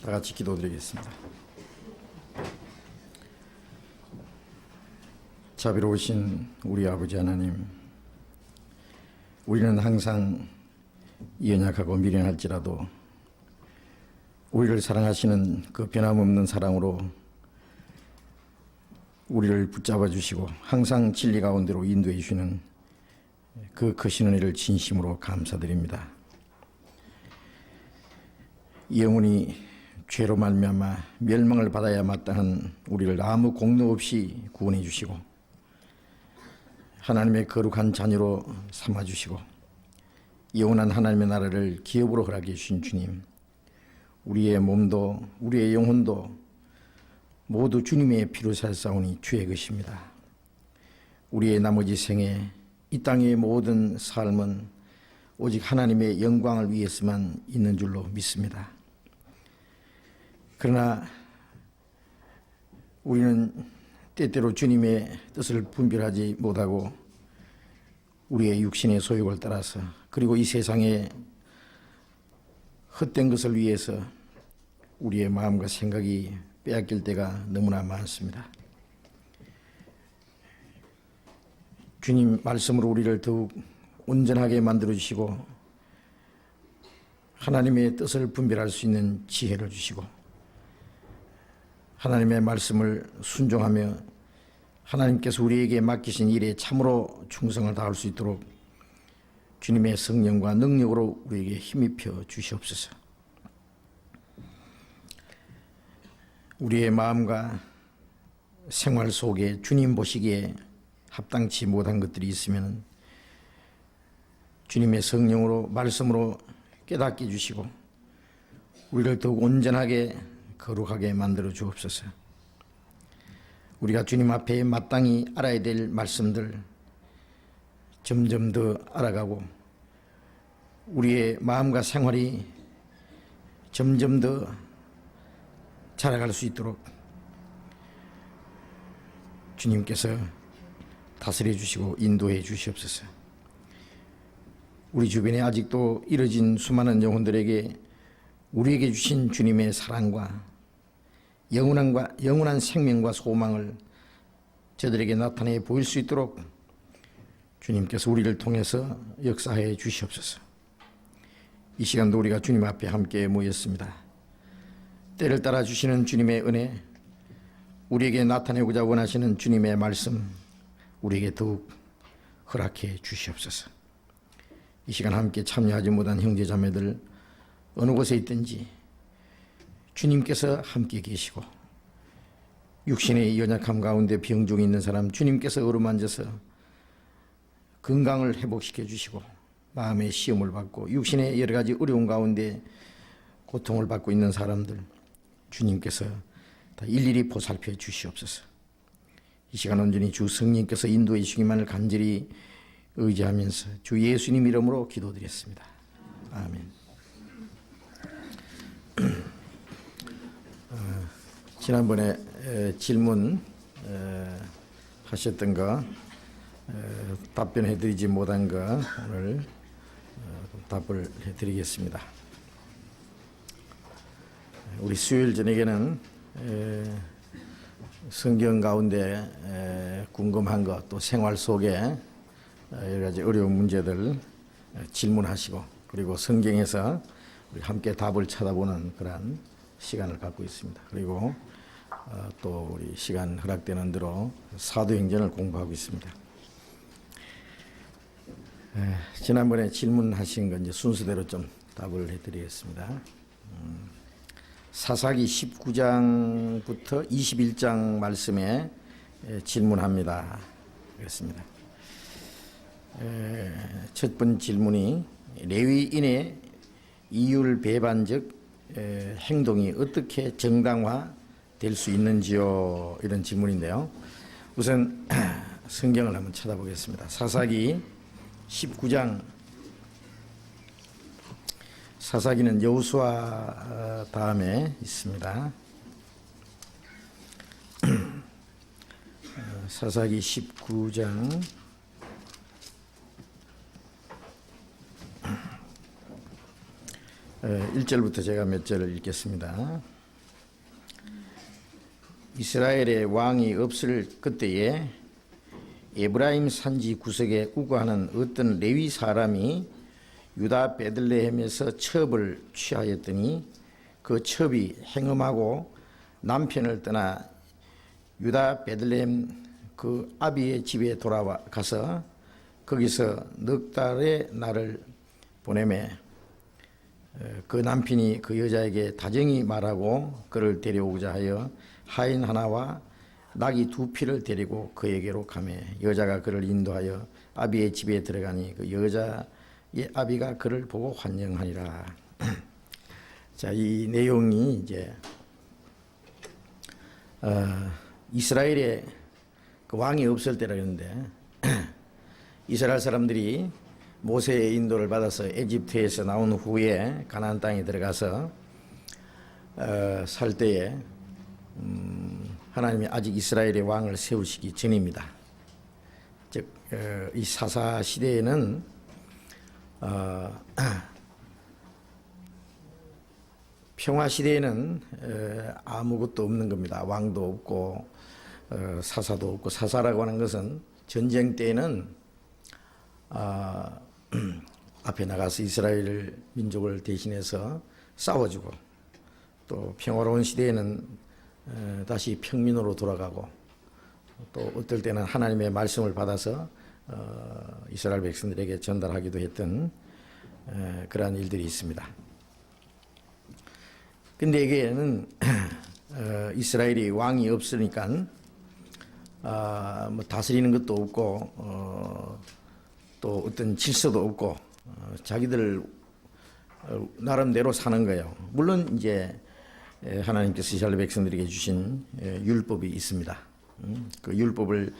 다 같이 기도드리겠습니다. 자비로우신 우리 아버지 하나님, 우리는 항상 연약하고 미련할지라도 우리를 사랑하시는 그 변함없는 사랑으로 우리를 붙잡아 주시고 항상 진리 가운데로 인도해 주시는 그 크신 은혜를 진심으로 감사드립니다. 영혼이 죄로 말미암아 멸망을 받아야 마땅한 우리를 아무 공로 없이 구원해 주시고 하나님의 거룩한 자녀로 삼아 주시고 영원한 하나님의 나라를 기업으로 허락해 주신 주님, 우리의 몸도 우리의 영혼도 모두 주님의 피로 살사오니 주의 것입니다. 우리의 나머지 생에 이 땅의 모든 삶은 오직 하나님의 영광을 위해서만 있는 줄로 믿습니다. 그러나 우리는 때때로 주님의 뜻을 분별하지 못하고 우리의 육신의 소욕을 따라서 그리고 이 세상의 헛된 것을 위해서 우리의 마음과 생각이 빼앗길 때가 너무나 많습니다. 주님 말씀으로 우리를 더욱 온전하게 만들어주시고 하나님의 뜻을 분별할 수 있는 지혜를 주시고 하나님의 말씀을 순종하며 하나님께서 우리에게 맡기신 일에 참으로 충성을 다할 수 있도록 주님의 성령과 능력으로 우리에게 힘입혀 주시옵소서. 우리의 마음과 생활 속에 주님 보시기에 합당치 못한 것들이 있으면 주님의 성령으로 말씀으로 깨닫게 주시고 우리를 더욱 온전하게 거룩하게 만들어 주옵소서. 우리가 주님 앞에 마땅히 알아야 될 말씀들 점점 더 알아가고 우리의 마음과 생활이 점점 더 자라갈 수 있도록 주님께서 다스려 주시고 인도해 주시옵소서. 우리 주변에 아직도 이뤄진 수많은 영혼들에게 우리에게 주신 주님의 사랑과 영원한 생명과 소망을 저들에게 나타내 보일 수 있도록 주님께서 우리를 통해서 역사해 주시옵소서. 이 시간도 우리가 주님 앞에 함께 모였습니다. 때를 따라 주시는 주님의 은혜, 우리에게 나타내고자 원하시는 주님의 말씀, 우리에게 더욱 허락해 주시옵소서. 이 시간 함께 참여하지 못한 형제 자매들 어느 곳에 있든지 주님께서 함께 계시고 육신의 연약함 가운데 병중에 있는 사람 주님께서 어루만져서 건강을 회복시켜 주시고 마음의 시험을 받고 육신의 여러 가지 어려운 가운데 고통을 받고 있는 사람들 주님께서 다 일일이 보살펴 주시옵소서. 이 시간 온전히 주 성령께서 인도해 주시기만을 간절히 의지하면서 주 예수님 이름으로 기도드렸습니다. 아멘. 지난번에 질문 하셨던 거 답변해 드리지 못한 거 오늘 답을 해드리겠습니다. 우리 수요일 저녁에는 성경 가운데 궁금한 것 또 생활 속에 여러 가지 어려운 문제들 질문하시고 그리고 성경에서 우리 함께 답을 찾아보는 그런 시간을 갖고 있습니다. 그리고 또 우리 시간 허락되는 대로 사도행전을 공부하고 있습니다. 지난번에 질문하신 건 이제 순서대로 좀 답을 해드리겠습니다. 사사기 19장부터 21장 말씀에 질문합니다. 그렇습니다. 첫 번째 질문이 레위인의 이율배반적 행동이 어떻게 정당화될 수 있는지요? 이런 질문인데요. 우선 성경을 한번 찾아보겠습니다. 사사기 19장, 사사기는 여호수아 다음에 있습니다. 사사기 19장 1절부터 제가 몇 절을 읽겠습니다. 이스라엘의 왕이 없을 그때에 에브라임 산지 구석에 우거하는 어떤 레위 사람이 유다 베들레헴에서 첩을 취하였더니 그 첩이 행음하고 남편을 떠나 유다 베들레헴 그 아비의 집에 돌아가서 거기서 넉 달의 날을 보내매 그 남편이 그 여자에게 다정히 말하고 그를 데려오고자 하여 하인 하나와 낙이 두 피를 데리고 그에게로 가매 여자가 그를 인도하여 아비의 집에 들어가니 그 여자의 아비가 그를 보고 환영하니라. 자, 이 내용이 이제 이스라엘에 그 왕이 없을 때라 그러는데 이스라엘 사람들이 모세의 인도를 받아서 에집트에서 나온 후에 가나안 땅에 들어가서 살 때에 하나님이 아직 이스라엘의 왕을 세우시기 전입니다. 즉 이 사사 시대에는 평화 시대에는 아무것도 없는 겁니다. 왕도 없고 사사도 없고, 사사라고 하는 것은 전쟁 때에는 앞에 나가서 이스라엘 민족을 대신해서 싸워주고, 또 평화로운 시대에는 다시 평민으로 돌아가고, 또 어떨 때는 하나님의 말씀을 받아서 이스라엘 백성들에게 전달하기도 했던 그러한 일들이 있습니다. 근데 여기에는 이스라엘이 왕이 없으니까 뭐 다스리는 것도 없고 또 어떤 질서도 없고 자기들 나름대로 사는 거예요. 물론 이제 하나님께서 이스라엘 백성들에게 주신 율법이 있습니다. 그 율법을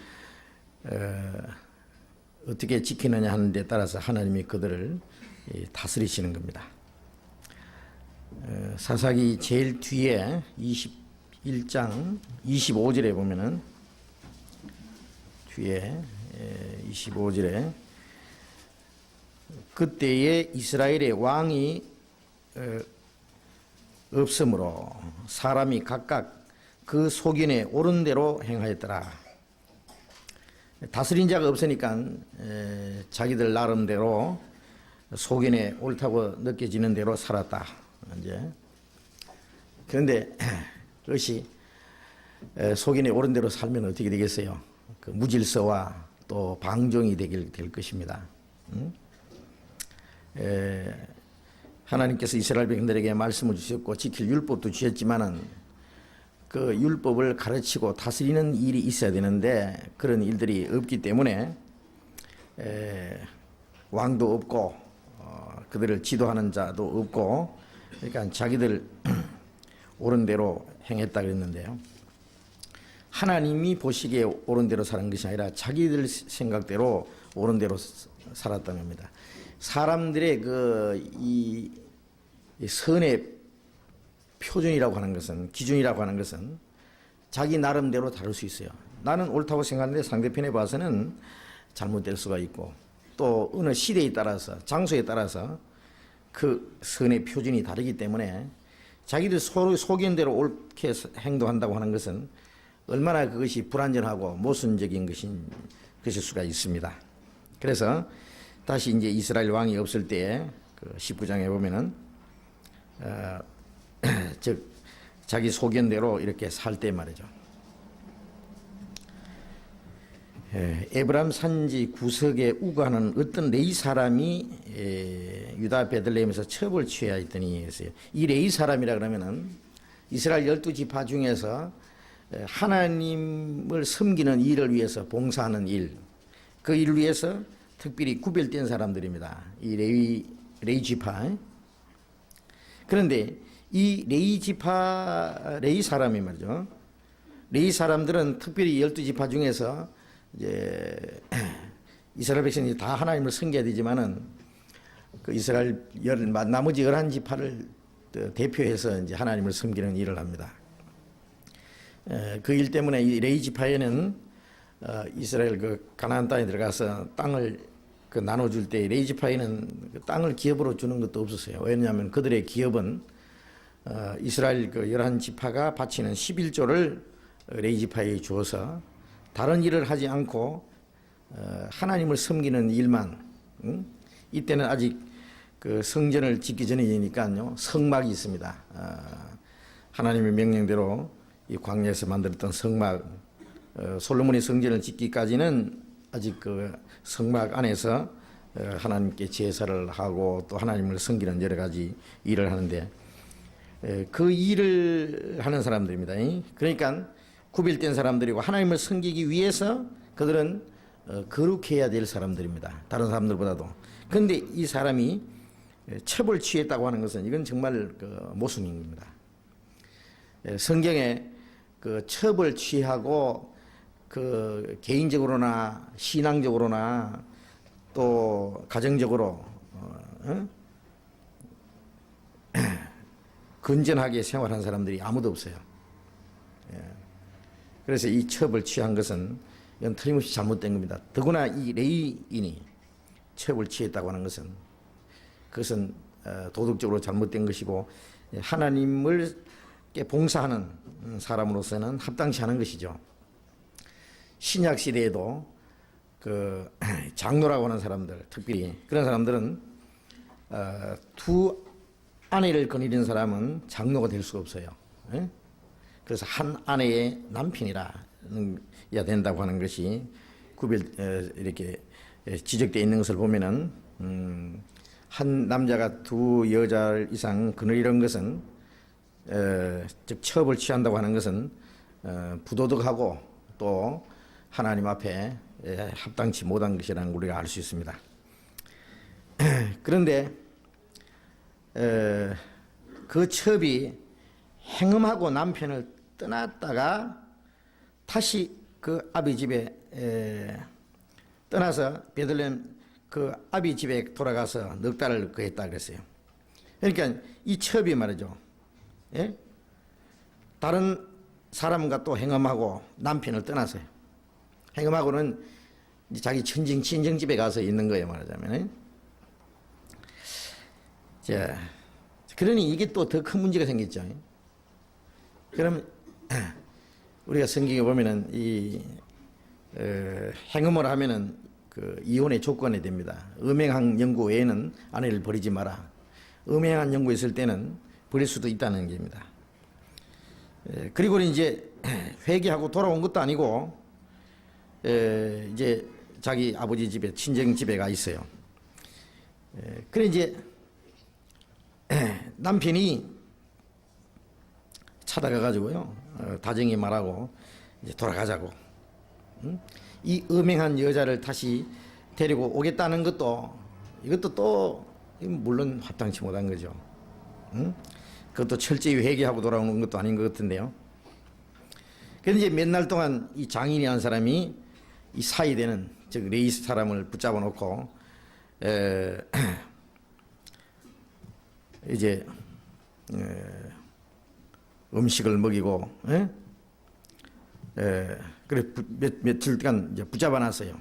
어떻게 지키느냐 하는 데 따라서 하나님이 그들을 다스리시는 겁니다. 사사기 제일 뒤에 21장 25절에 보면은 뒤에 25절에 그때에 이스라엘의 왕이 없으므로 사람이 각각 그 소견에 옳은 대로 행하였더라. 다스린 자가 없으니까 자기들 나름대로 소견에 옳다고 느껴지는 대로 살았다. 이제 그런데 그것이 소견에 옳은 대로 살면 어떻게 되겠어요? 그 무질서와 또 방종이 될 것입니다. 하나님께서 이스라엘 백성들에게 말씀을 주셨고 지킬 율법도 주셨지만은 그 율법을 가르치고 다스리는 일이 있어야 되는데 그런 일들이 없기 때문에 왕도 없고 그들을 지도하는 자도 없고, 그러니까 자기들 옳은 대로 행했다 그랬는데요. 하나님이 보시기에 옳은 대로 사는 것이 아니라 자기들 생각대로 옳은 대로 살았다는 겁니다. 사람들의 이 선의 표준이라고 하는 것은, 기준이라고 하는 것은 자기 나름대로 다를 수 있어요. 나는 옳다고 생각하는데 상대편에 봐서는 잘못될 수가 있고, 또 어느 시대에 따라서, 장소에 따라서 그 선의 표준이 다르기 때문에 자기들 서로 소견대로 옳게 행동한다고 하는 것은 얼마나 그것이 불완전하고 모순적인 것일 수가 있습니다. 그래서 다시 이제 이스라엘 왕이 없을 때 그 19장에 보면은 즉 자기 소견대로 이렇게 살 때 말이죠. 에브라임 산지 구석에 우거하는 어떤 레위 사람이 유다 베들레헴에서 첩을 취하였더니 했어요. 이 레위 사람이라 그러면은 이스라엘 12지파 중에서 하나님을 섬기는 일을 위해서 봉사하는 일, 그 일을 위해서 특별히 구별된 사람들입니다. 이 레위 지파. 그런데 이 레위 사람이 말이죠. 레위 사람들은 특별히 12지파 중에서 이제 이스라엘 백성이 다 하나님을 섬겨야 되지만은 그 이스라엘 나머지 11지파를 대표해서 이제 하나님을 섬기는 일을 합니다. 그 일 때문에 이 레위 지파에는 이스라엘 그 가나안 땅에 들어가서 땅을 그 나눠줄 때 레위 지파에는 그 땅을 기업으로 주는 것도 없었어요. 왜냐하면 그들의 기업은 이스라엘 그 11지파가 바치는 11조를 레이지파이에 주어서 다른 일을 하지 않고 하나님을 섬기는 일만, 이때는 아직 그 성전을 짓기 전이니까요, 성막이 있습니다. 하나님의 명령대로 이 광야에서 만들었던 성막, 솔로몬이 성전을 짓기까지는 아직 그 성막 안에서 하나님께 제사를 하고 또 하나님을 섬기는 여러 가지 일을 하는데, 그 일을 하는 사람들입니다. 그러니까 구별된 사람들이고 하나님을 섬기기 위해서 그들은 거룩해야 될 사람들입니다. 다른 사람들보다도. 그런데 이 사람이 첩을 취했다고 하는 것은 이건 정말 그 모순입니다. 성경에 그 첩을 취하고 그 개인적으로나 신앙적으로나 또 가정적으로 건전하게 생활한 사람들이 아무도 없어요. 그래서 이 첩을 취한 것은 이건 틀림없이 잘못된 겁니다. 더구나 이 레위인이 첩을 취했다고 하는 것은 그것은 도덕적으로 잘못된 것이고 하나님을 봉사하는 사람으로서는 합당치 않은 것이죠. 신약 시대에도 그 장로라고 하는 사람들, 특별히 그런 사람들은 두 아내를 거느리는 사람은 장로가 될 수가 없어요. 그래서 한 아내의 남편이라 야 된다고 하는 것이 이렇게 지적되어 있는 것을 보면은 한 남자가 두 여자 이상 거느리는 것은 즉 첩을 취한다고 하는 것은 부도덕하고 또 하나님 앞에 합당치 못한 것이라는 걸 우리가 알 수 있습니다. 그런데 그 첩이 행음하고 남편을 떠났다가 다시 그 아비 집에 떠나서 베들레헴 그 아비 집에 돌아가서 넉 달을 거했다 그랬어요. 그러니까 이 첩이 말이죠, 다른 사람과 또 행음하고 남편을 떠나서요. 행음하고는 자기 친정 집에 가서 있는 거예요, 말하자면. 자, 그러니 이게 또 더 큰 문제가 생겼죠. 그럼 우리가 성경에 보면은 이 행음을 하면은 그 이혼의 조건이 됩니다. 음행한 영구 외에는 아내를 버리지 마라. 음행한 영구 있을 때는 버릴 수도 있다는 겁니다. 그리고 이제 회개하고 돌아온 것도 아니고 이제 자기 아버지 집에 친정 집에 가 있어요. 그래 이제 남편이 찾아가 가지고요, 다정히 말하고 이제 돌아가자고. 이 음행한 여자를 다시 데리고 오겠다는 것도 이것도 또 물론 합당치 못한 거죠. 그것도 철저히 회개하고 돌아오는 것도 아닌 것 같은데요. 그런데 이제 몇 날 동안 이 장인이라는 사람이 이 사이되는 즉 레위 사람을 붙잡아 놓고 이제 음식을 먹이고 그래 며칠간 이제 붙잡아 놨어요.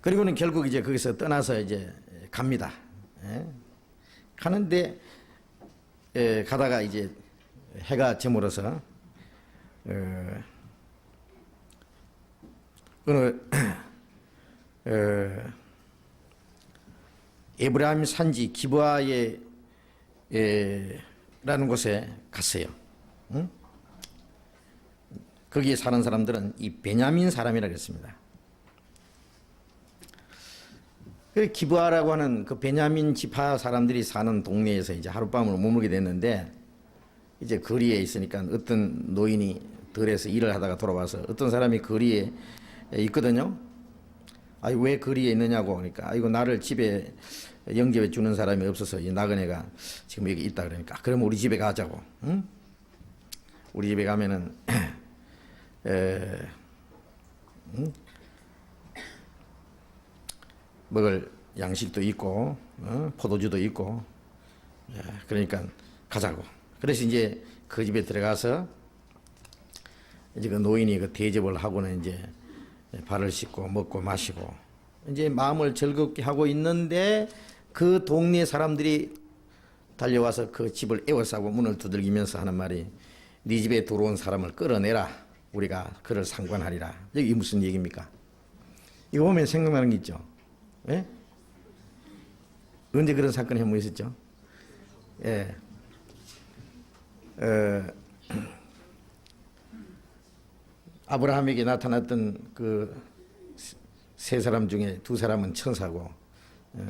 그리고는 결국 이제 거기서 떠나서 이제 갑니다. 가는데 가다가 이제 해가 저물어서 어느 에브라임 산지 기브아에 라는 곳에 갔어요. 거기에 사는 사람들은 이 베냐민 사람이라고 했습니다. 기브아라고 하는 그 베냐민 지파 사람들이 사는 동네에서 이제 하룻밤을 머물게 됐는데, 이제 거리에 있으니까 어떤 노인이 들에서 일을 하다가 돌아와서 어떤 사람이 거리에 있거든요. 아이 왜 거리에 있느냐고 그러니까 아이고 나를 집에 영접해 주는 사람이 없어서 이 나그네가 지금 여기 있다 그러니까 그러면 우리 집에 가자고. 응? 우리 집에 가면은 먹을 양식도 있고 포도주도 있고 그러니까 가자고. 그래서 이제 그 집에 들어가서 이제 그 노인이 그 대접을 하고는 이제 발을 씻고 먹고 마시고 이제 마음을 즐겁게 하고 있는데 그 동네 사람들이 달려와서 그 집을 에워싸고 문을 두들기면서 하는 말이 네 집에 들어온 사람을 끌어내라. 우리가 그를 상관하리라. 이게 무슨 얘기입니까? 이거 보면 생각나는 게 있죠. 예? 언제 그런 사건이 한 번 있었죠? 예. 아브라함에게 나타났던 그 세 사람 중에 두 사람은 천사고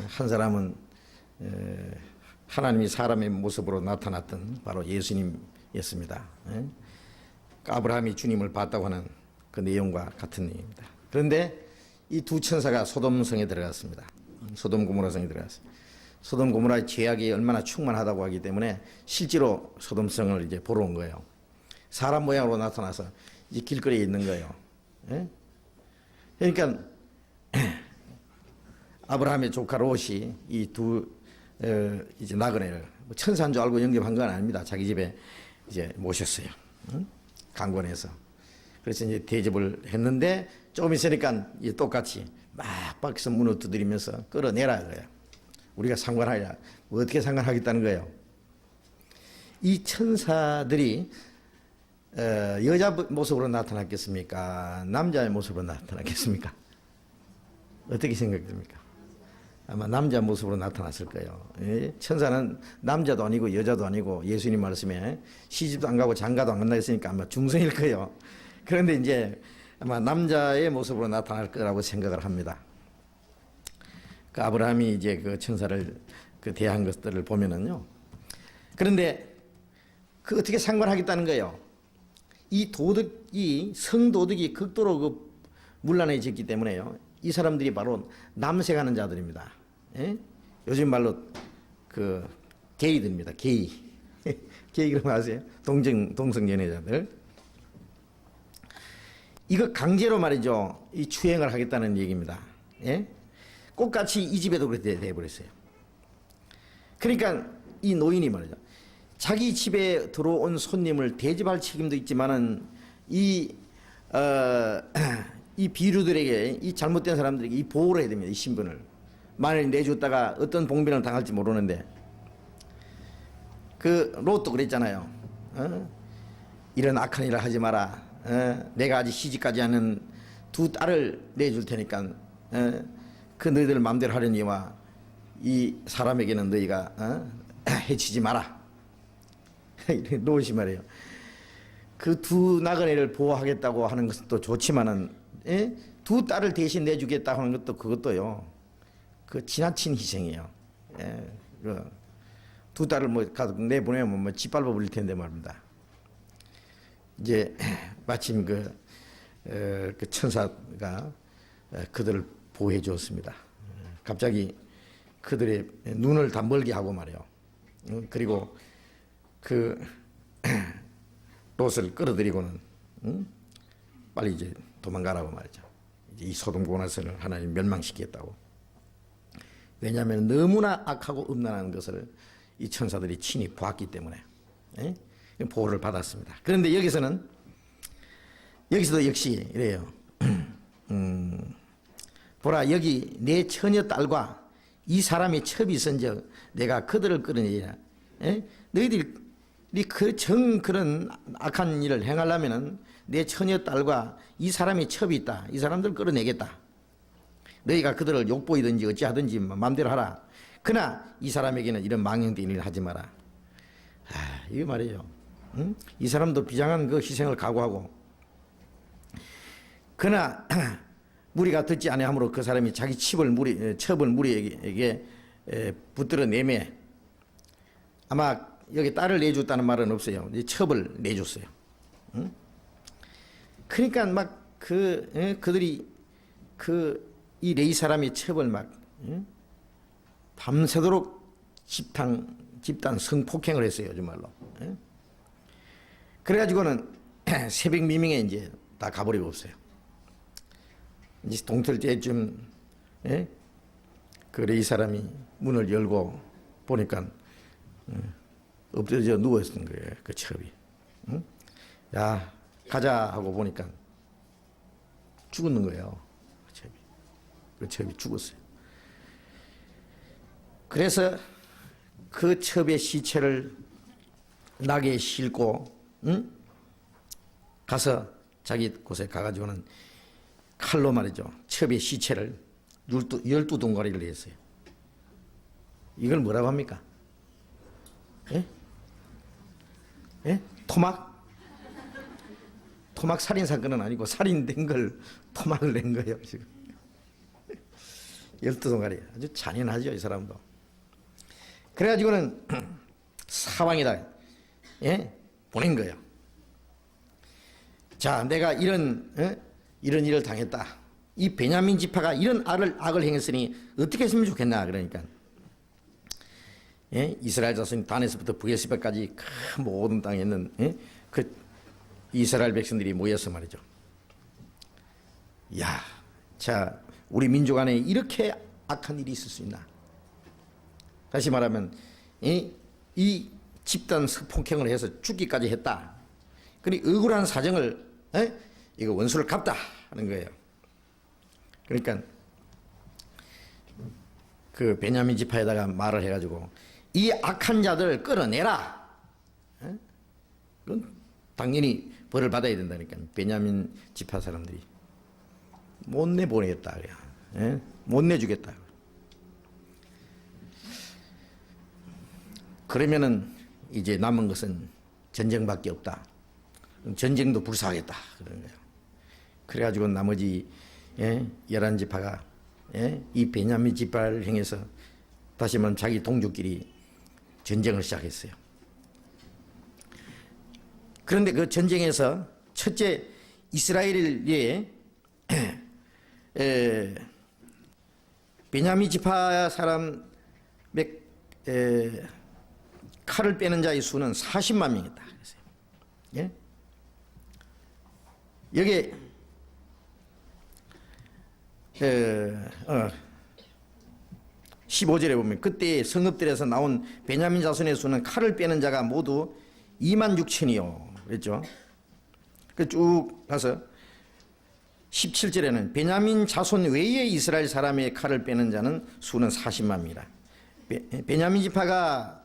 한 사람은 하나님이 사람의 모습으로 나타났던 바로 예수님이었습니다. 아브라함이 주님을 봤다고 하는 그 내용과 같은 내용입니다. 그런데 이 두 천사가 소돔성에 들어갔습니다. 소돔 고모라성에 들어갔습니다. 소돔 고모라의 죄악이 얼마나 충만하다고 하기 때문에 실제로 소돔성을 이제 보러 온 거예요. 사람 모양으로 나타나서 이제 길거리에 있는 거예요. 그러니까 아브라함의 조카 롯이 이 두 이제 나그네를 천사인 줄 알고 영접한 건 아닙니다. 자기 집에 이제 모셨어요. 강권해서. 그래서 이제 대접을 했는데 조금 있으니까 이제 똑같이 막 밖에서 문을 두드리면서 끌어내라 그래요. 우리가 상관하리라. 어떻게 상관하겠다는 거예요? 이 천사들이 여자 모습으로 나타났겠습니까? 남자의 모습으로 나타났겠습니까? 어떻게 생각됩니까? 아마 남자 모습으로 나타났을 거예요. 천사는 남자도 아니고 여자도 아니고 예수님 말씀에 시집도 안 가고 장가도 안 간다 했으니까 아마 중성일 거예요. 그런데 이제 아마 남자의 모습으로 나타날 거라고 생각을 합니다. 그 아브라함이 이제 그 천사를 그 대한 것들을 보면은요. 그런데 그 어떻게 상관하겠다는 거예요? 이 성도덕이 극도로 그 문란해졌기 때문에요. 이 사람들이 바로 남색하는 자들입니다. 예? 요즘 말로 그 게이들입니다. 게이. 게이 그러면 아세요? 동성 연애자들. 이거 강제로 말이죠. 이 추행을 하겠다는 얘기입니다. 예? 똑같이 이 집에도 그렇게 돼버렸어요. 그러니까 이 노인이 말이죠. 자기 집에 들어온 손님을 대접할 책임도 있지만은 이 비류들에게, 이 잘못된 사람들에게 이 보호를 해야 됩니다. 이 신분을. 만일 내줬다가 어떤 봉변을 당할지 모르는데, 그 롯도 그랬잖아요. 이런 악한 일을 하지 마라. 내가 아직 시집까지 하는 두 딸을 내줄 테니까 그 너희들 마음대로 하려니와 이 사람에게는 너희가 해치지 마라. 롯이 말이에요. 그 두 나그네를 보호하겠다고 하는 것은 또 좋지만은 두 딸을 대신 내주겠다 하는 것도 그것도요. 그 지나친 희생이에요. 두 딸을 뭐 내보내면 뭐 짓밟아 버릴 텐데 말입니다. 이제 마침 그 천사가 그들을 보호해 주었습니다. 갑자기 그들의 눈을 다 멀게 하고 말이요. 그리고 그 롯을 끌어들이고는 빨리 이제 도망가라고 말이죠. 이제 이 소돔 고모라성을 하나님 멸망시키겠다고. 왜냐하면 너무나 악하고 음란한 것을 이 천사들이 친히 보았기 때문에 보호를 받았습니다. 그런데 여기서도 역시 이래요. 보라, 여기 내 처녀 딸과 이 사람이 첩이 있은즉 내가 그들을 끌어내리라. 너희들이 그런 악한 일을 행하려면은 내 처녀 딸과 이 사람이 첩이 있다. 이 사람들 끌어내겠다. 너희가 그들을 욕보이든지 어찌하든지 마음대로 하라. 그러나 이 사람에게는 이런 망령된 일을 하지 마라. 이거 말이에요. 이 사람도 비장한 그 희생을 각오하고, 그러나 무리가 듣지 아니하므로 그 사람이 자기 첩을 무리에게 붙들어 내매. 아마 여기 딸을 내줬다는 말은 없어요. 첩을 내줬어요. 그러니까 막 그들이 이 레위 사람의 첩을 막 밤새도록 집단 성폭행을 했어요. 요즘 말로. 그래가지고는 새벽 미명에 이제 다 가버리고 없어요. 이제 동틀 때쯤 그 레위 사람이 문을 열고 보니까 엎드려 누워 있었던 거예요. 그 첩이. 야, 가자 하고 보니까 죽었는 거예요. 그 첩이 죽었어요. 그래서 그 첩의 시체를 낙에 싣고 가서 자기 곳에 가가지고는 칼로 말이죠. 첩의 시체를 12덩어리를 했어요. 이걸 뭐라고 합니까? 예? 예? 토막 살인 사건은 아니고 살인된 걸 토막을 낸 거예요. 지금 12덩어리. 아주 잔인하죠, 이 사람도. 그래가지고는 사방에다 보낸 거예요. 자, 내가 이런 일을 당했다. 이 베냐민 지파가 이런 악을 행했으니 어떻게 했으면 좋겠나. 그러니까 이스라엘 자손이 단에서부터 브에스바까지 큰 모든 땅에 있는 그 이스라엘 백성들이 모여서 말이죠. 야, 자, 우리 민족 안에 이렇게 악한 일이 있을 수 있나? 다시 말하면 이 집단 성폭행을 해서 죽기까지 했다. 그리 억울한 사정을 이거 원수를 갚다 하는 거예요. 그러니까 그 베냐민 지파에다가 말을 해가지고 이 악한 자들을 끌어내라. 그건 당연히 벌을 받아야 된다니까. 베냐민 지파 사람들이 못 내보내겠다 그래요. 못 내주겠다. 그러면은 이제 남은 것은 전쟁밖에 없다. 전쟁도 불사하겠다 그런 거예요. 그래가지고 나머지 11지파가 이 베냐민 지파를 향해서 다시 말하면 자기 동족끼리 전쟁을 시작했어요. 그런데 그 전쟁에서 첫째 이스라엘의 베냐민 지파 사람의 칼을 빼는 자의 수는 40만 명이다. 예? 여기 15절에 보면 그때 성읍들에서 나온 베냐민 자손의 수는 칼을 빼는 자가 모두 2만 6천이요 그랬죠. 그 쭉 가서 17절에는 베냐민 자손 외에 이스라엘 사람의 칼을 빼는 자는 수는 40만 명이라. 베냐민 지파가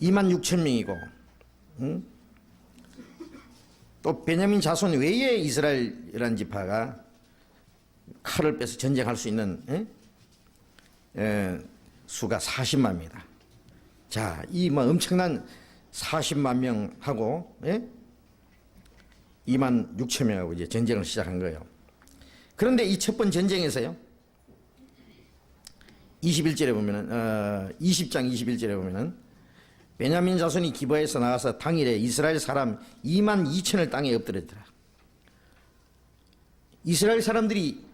2만 6천 명이고 또 베냐민 자손 외에 이스라엘이라는 지파가 칼을 빼서 전쟁할 수 있는 수가 40만 명이다. 자, 이 뭐 엄청난 40만 명하고 2만 6천 명하고 이제 전쟁을 시작한 거예요. 그런데 이 첫 번째 전쟁에서요, 21절에 보면은 20장 21절에 보면은 베냐민 자손이 기브아에서 나가서 당일에 이스라엘 사람 2만 2천을 땅에 엎드렸더라. 이스라엘 사람들이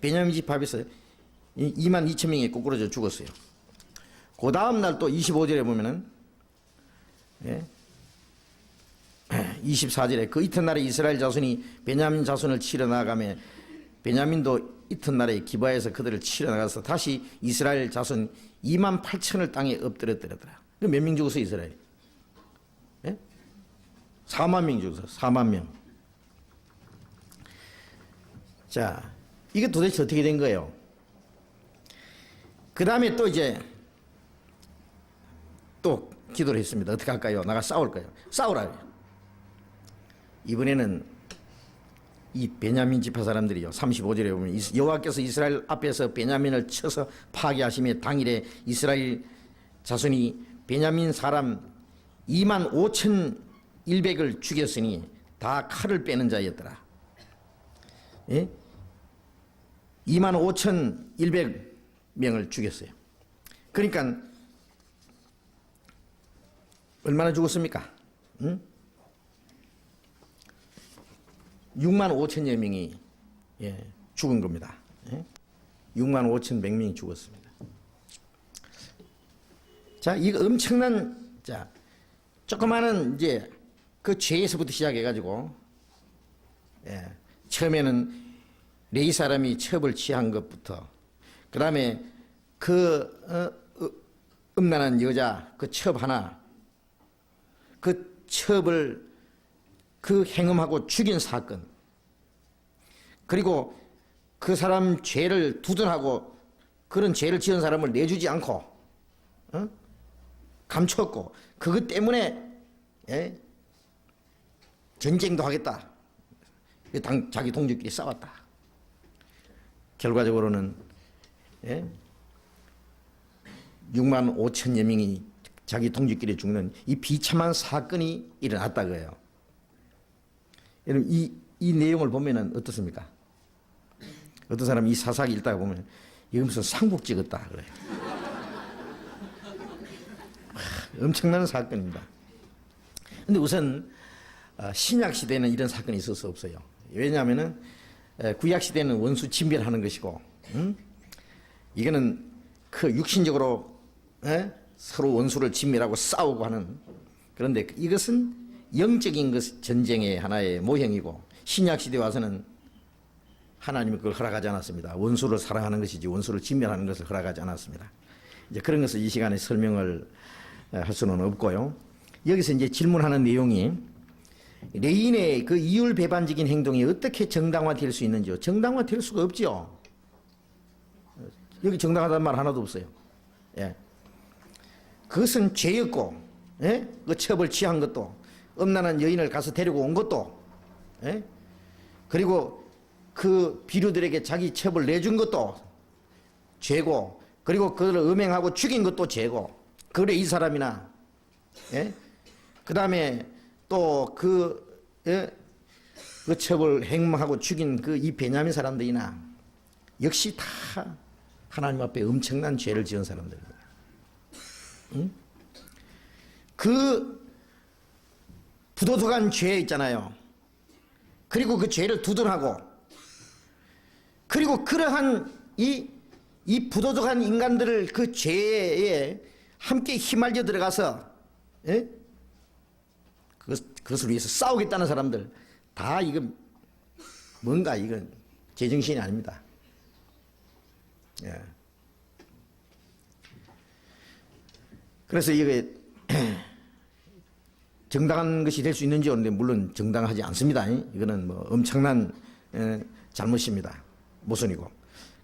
베냐민 지파에서 2만 2천 명이 꼬꾸러져 죽었어요. 그 다음 날 또 25절에 보면은 24절에 그 이튿날에 이스라엘 자손이 베냐민 자손을 치러 나가며 베냐민도 이튿날에 기브아에서 그들을 치러 나가서 다시 이스라엘 자손 2만 8천을 땅에 엎드렸더라. 몇 명 죽었어 이스라엘? 4만 명 죽었어. 4만 명. 자, 이게 도대체 어떻게 된 거예요? 그 다음에 또 이제 또 기도를 했습니다. 어떻게 할까요? 나가 싸울 거예요. 싸우라. 이번에는 이 베냐민 지파 사람들이요. 35절에 보면 여호와께서 이스라엘 앞에서 베냐민을 쳐서 파괴하시며 당일에 이스라엘 자손이 베냐민 사람 2만 5천 1백을 죽였으니 다 칼을 빼는 자였더라. 2만 5천 1백명을 죽였어요. 그러니까 얼마나 죽었습니까? 6만 5천여 명이 죽은 겁니다. 6만 5천 100명이 죽었습니다. 자, 이거 엄청난, 자, 조그마한 이제 그 죄에서부터 시작해가지고, 처음에는 레위 사람이 첩을 취한 것부터, 그 다음에 그 음란한 여자, 그 첩 하나, 그 첩을 그 행음하고 죽인 사건, 그리고 그 사람 죄를 두둔하고 그런 죄를 지은 사람을 내주지 않고 감췄고 그것 때문에 전쟁도 하겠다. 자기 동족끼리 싸웠다. 결과적으로는 6만 5천여 명이 자기 동족끼리 죽는 이 비참한 사건이 일어났다 그래요. 여러분 이 내용을 보면은 어떻습니까? 어떤 사람이 이 사사기 읽다가 보면 이거 무슨 상국 찍었다 그래요. 엄청난 사건입니다. 근데 우선 신약 시대에는 이런 사건이 있어서 없어요. 왜냐하면은 구약 시대는 원수 진멸하는 것이고, 이거는 그 육신적으로 서로 원수를 진멸하고 싸우고 하는. 그런데 이것은 영적인 것 전쟁의 하나의 모형이고, 신약 시대 와서는 하나님이 그걸 허락하지 않았습니다. 원수를 사랑하는 것이지 원수를 진멸하는 것을 허락하지 않았습니다. 이제 그런 것을 이 시간에 설명을 할 수는 없고요. 여기서 이제 질문하는 내용이 레인의 그 이율배반적인 행동이 어떻게 정당화될 수 있는지요? 정당화될 수가 없지요. 여기 정당하다는 말 하나도 없어요. 예. 그것은 죄였고, 그 처벌 취한 것도, 음란한 여인을 가서 데리고 온 것도, 그리고 그 비류들에게 자기 처벌 내준 것도 죄고, 그리고 그들을 음행하고 죽인 것도 죄고, 그래 이 사람이나, 그 다음에 또 그 처벌 행망하고 죽인 그 이 베냐민 사람들이나 역시 다 하나님 앞에 엄청난 죄를 지은 사람들입니다. 그 부도덕한 죄 있잖아요. 그리고 그 죄를 두둔하고, 그리고 그러한 이 부도덕한 인간들을 그 죄에 함께 휘말려 들어가서 그것을 위해서 싸우겠다는 사람들 다 이건 뭔가 이건 제정신이 아닙니다. 예. 그래서 이게 정당한 것이 될 수 있는지 모르는데 물론 정당하지 않습니다. 이거는 뭐 엄청난 잘못입니다. 모순이고.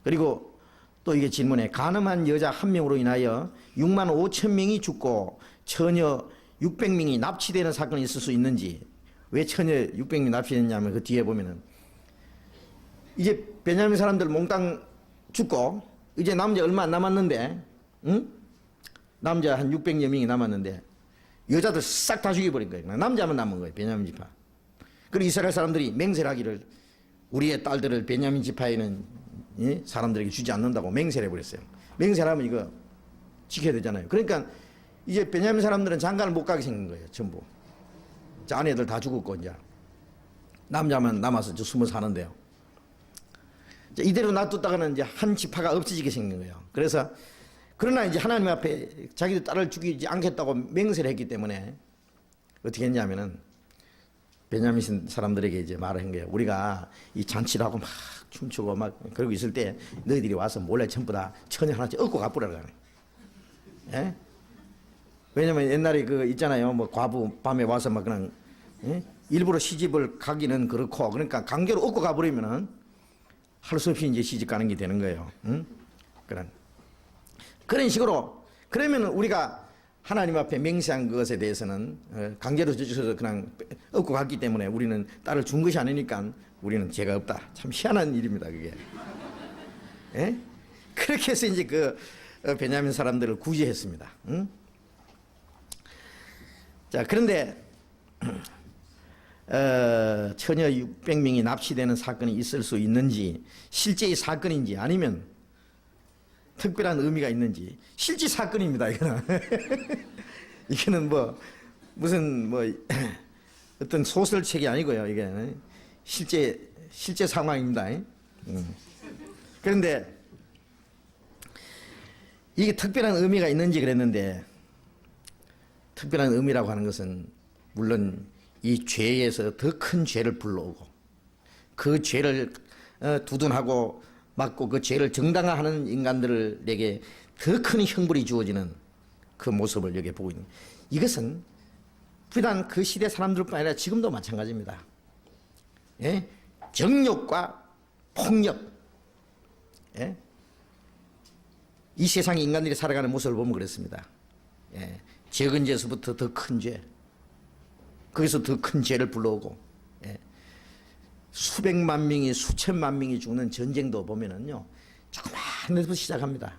그리고 또 이게 질문에 간음한 여자 한 명으로 인하여 6만 5천 명이 죽고 처녀 600명이 납치되는 사건이 있을 수 있는지. 왜 처녀 600명이 납치됐냐면 그 뒤에 보면은 이제 베냐민 사람들 몽땅 죽고 이제 남자 얼마 안 남았는데, 남자 한 600여 명이 남았는데 여자들 싹 다 죽여버린 거예요. 남자만 남은 거예요. 베냐민 지파. 그리고 이스라엘 사람들이 맹세를 하기를 우리의 딸들을 베냐민 지파에는 사람들에게 주지 않는다고 맹세를 해버렸어요. 맹세를 하면 이거 지켜야 되잖아요. 그러니까 이제 베냐민 사람들은 장가를 못 가게 생긴 거예요. 전부. 아내들 다 죽었고 이제 남자만 남아서 저 숨어 사는데요. 이대로 놔뒀다가는 이제 한 지파가 없어지게 생긴 거예요. 그래서 그러나 이제 하나님 앞에 자기들 딸을 죽이지 않겠다고 맹세를 했기 때문에 어떻게 했냐면은 베냐민 사람들에게 이제 말을 한 거예요. 우리가 이 잔치를 하고 막 춤추고 막 그러고 있을 때 너희들이 와서 몰래 전부 다 처녀 하나씩 얻고 가버려라. 예? 왜냐면 옛날에 그 있잖아요. 뭐 과부 밤에 와서 막 그냥 일부러 시집을 가기는 그렇고, 그러니까 강제로 얻고 가버리면은 할 수 없이 이제 시집 가는 게 되는 거예요. 그런 식으로. 그러면 우리가 하나님 앞에 맹세한 것에 대해서는 강제로 저주셔서 그냥 얻고 갔기 때문에 우리는 딸을 준 것이 아니니까 우리는 죄가 없다. 참 희한한 일입니다, 그게. 예? 그렇게 해서 이제 그 베냐민 사람들을 구제했습니다. 자, 그런데 처녀 600명이 납치되는 사건이 있을 수 있는지, 실제의 사건인지 아니면 특별한 의미가 있는지. 실제 사건입니다, 이거는. 이거는 뭐 무슨 뭐 어떤 소설책이 아니고요. 이게 실제 상황입니다. 그런데 이게 특별한 의미가 있는지 그랬는데, 특별한 의미라고 하는 것은 물론 이 죄에서 더 큰 죄를 불러오고 그 죄를 두둔하고 막고 그 죄를 정당화하는 인간들에게 더 큰 형벌이 주어지는 그 모습을 여기 보고 있는, 이것은 비단 그 시대 사람들뿐 아니라 지금도 마찬가지입니다. 예? 정욕과 폭력, 예? 이 세상에 인간들이 살아가는 모습을 보면 그렇습니다. 예, 적은 죄에서부터 더 큰 죄, 거기서 더 큰 죄를 불러오고, 예, 수백만 명이 수천만 명이 죽는 전쟁도 보면은요, 조그만 데부터 시작합니다.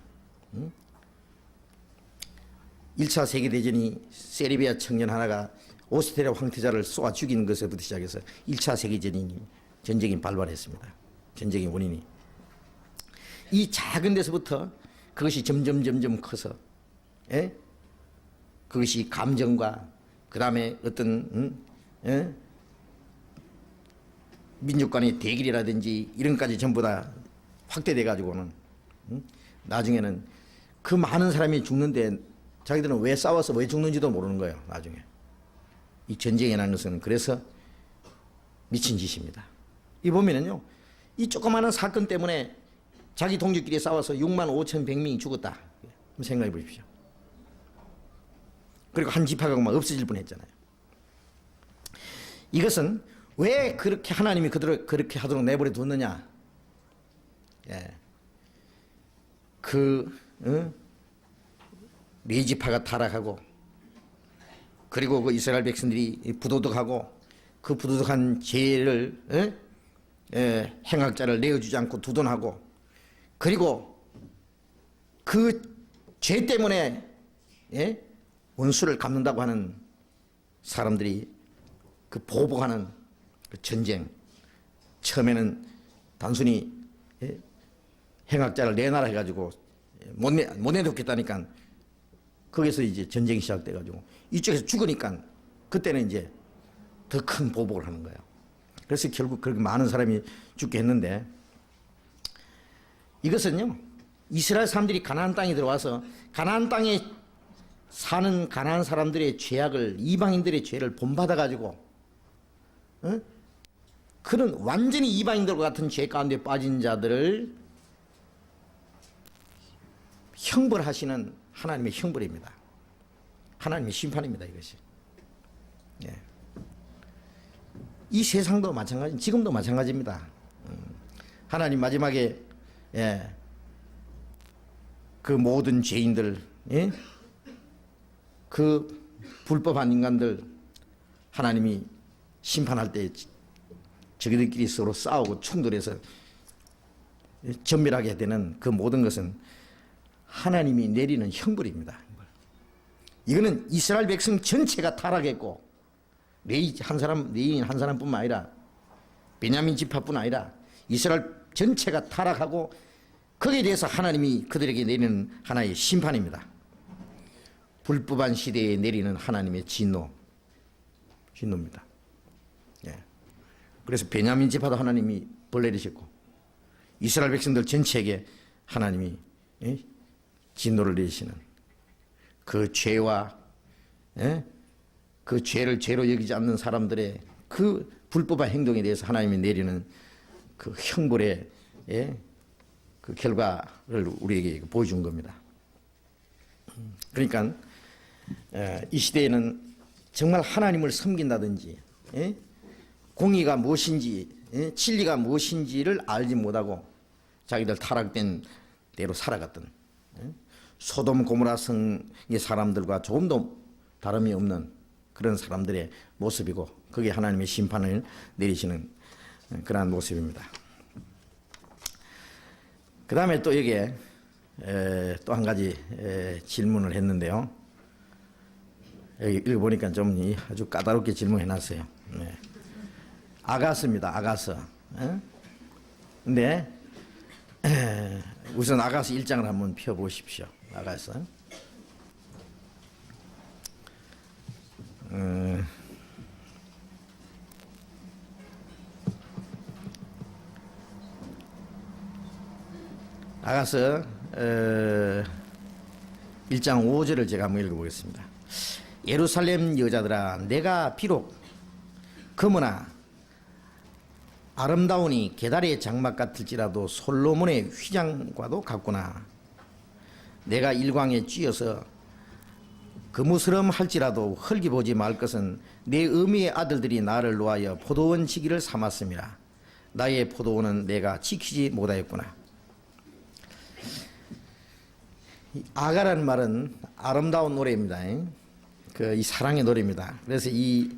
1차 세계대전이 세르비아 청년 하나가 오스트리아 황태자를 쏘아 죽이는 것에부터 시작해서 1차 세계대전이 전쟁이 발발했습니다. 전쟁의 원인이. 이 작은 데서부터 그것이 점점 커서, 예? 그것이 감정과 그 다음에 어떤 예? 민족 간의 대결이라든지 이런 것까지 전부 다 확대돼 가지고는 나중에는 그 많은 사람이 죽는데 자기들은 왜 싸워서 왜 죽는지도 모르는 거예요. 나중에 이 전쟁이라는 것은 그래서 미친 짓입니다. 이 보면은요, 이 조그마한 사건 때문에 자기 동족끼리 싸워서 6만 5,100명이 죽었다. 한번 생각해 보십시오. 그리고 한 지파가 막 없어질 뻔했잖아요. 이것은 왜 그렇게 하나님이 그들을 그렇게 하도록 내버려 뒀느냐? 예. 네 지파가 타락하고, 그리고 그 이스라엘 백성들이 부도덕하고, 그 부도덕한 죄를 행악자를 내어주지 않고 두둔하고, 그리고 그 죄 때문에 원수를 갚는다고 하는 사람들이 그 보복하는 그 전쟁, 처음에는 단순히 행악자를 내놔라 해가지고 못 내놓겠다니까 거기서 이제 전쟁이 시작돼가지고 이쪽에서 죽으니까 그때는 이제 더 큰 보복을 하는 거예요. 그래서 결국 그렇게 많은 사람이 죽게 했는데, 이것은요, 이스라엘 사람들이 가나안 땅에 들어와서 가나안 땅에 사는 가나안 사람들의 죄악을, 이방인들의 죄를 본받아가지고 그런 완전히 이방인들과 같은 죄 가운데 빠진 자들을 형벌하시는 하나님의 형벌입니다. 하나님의 심판입니다, 이것이. 예. 이 세상도 마찬가지, 지금도 마찬가지입니다. 하나님 마지막에 그 모든 죄인들, 그 불법한 인간들 하나님이 심판할 때 저희들끼리 서로 싸우고 충돌해서 전멸하게 되는 그 모든 것은 하나님이 내리는 형벌입니다. 이거는 이스라엘 백성 전체가 타락했고, 레위 한 사람뿐만 아니라 베냐민 지파뿐 아니라 이스라엘 전체가 타락하고, 거기에 대해서 하나님이 그들에게 내리는 하나의 심판입니다. 불법한 시대에 내리는 하나님의 진노입니다. 예. 그래서 베냐민 지파도 하나님이 벌 내리셨고, 이스라엘 백성들 전체에게 하나님이 진노를 내리시는 그 죄와 그 죄를 죄로 여기지 않는 사람들의 그 불법한 행동에 대해서 하나님이 내리는 그 형벌의 그 결과를 우리에게 보여준 겁니다. 그러니까 이 시대에는 정말 하나님을 섬긴다든지 공의가 무엇인지 진리가 무엇인지를 알지 못하고 자기들 타락된 대로 살아갔던 소돔 고모라 성의 사람들과 조금도 다름이 없는 그런 사람들의 모습이고, 거기에 하나님의 심판을 내리시는 그러한 모습입니다. 그 다음에 또 여기에 또 한 가지 질문을 했는데요. 여기 읽어보니까 좀 아주 까다롭게 질문해 놨어요. 아가스입니다. 아가스. 근데 우선 아가스 1장을 한번 펴보십시오. 아가스. 아가서 1장 5절을 제가 한번 읽어보겠습니다. 예루살렘 여자들아, 내가 비록 금으나 아름다우니 계달의 장막 같을지라도 솔로몬의 휘장과도 같구나. 내가 일광에 찧어서 거무스름 할지라도 헐기 보지 말 것은 내 어미의 아들들이 나를 놓아여 포도원 지기를 삼았음이라. 나의 포도원은 내가 지키지 못하였구나. 아가라는 말은 아름다운 노래입니다. 이 사랑의 노래입니다. 그래서 이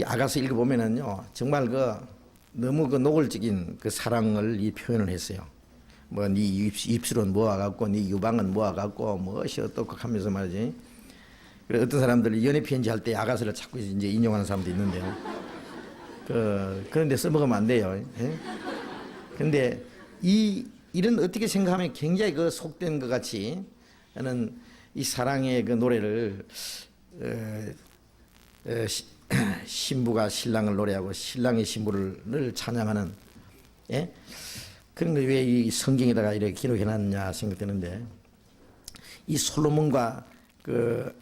아가서 읽어보면은요, 정말 너무 노골적인 사랑을 이 표현을 했어요. 뭐, 네 입술은 모아갖고, 네 유방은 모아갖고, 무엇이 어떻고 하면서 말이지. 그래서 어떤 사람들이 연애 편지 할 때 아가서를 자꾸 이제 인용하는 사람도 있는데요. 그런데 써먹으면 안 돼요. 그런데 이런 어떻게 생각하면 굉장히 속된 것 같이 하는 이 사랑의 노래를 신부가 신랑을 노래하고 신랑이 신부를 찬양하는, 예? 그런 거 왜 이 성경에다가 이렇게 기록해놨냐 생각되는데, 이 솔로몬과 그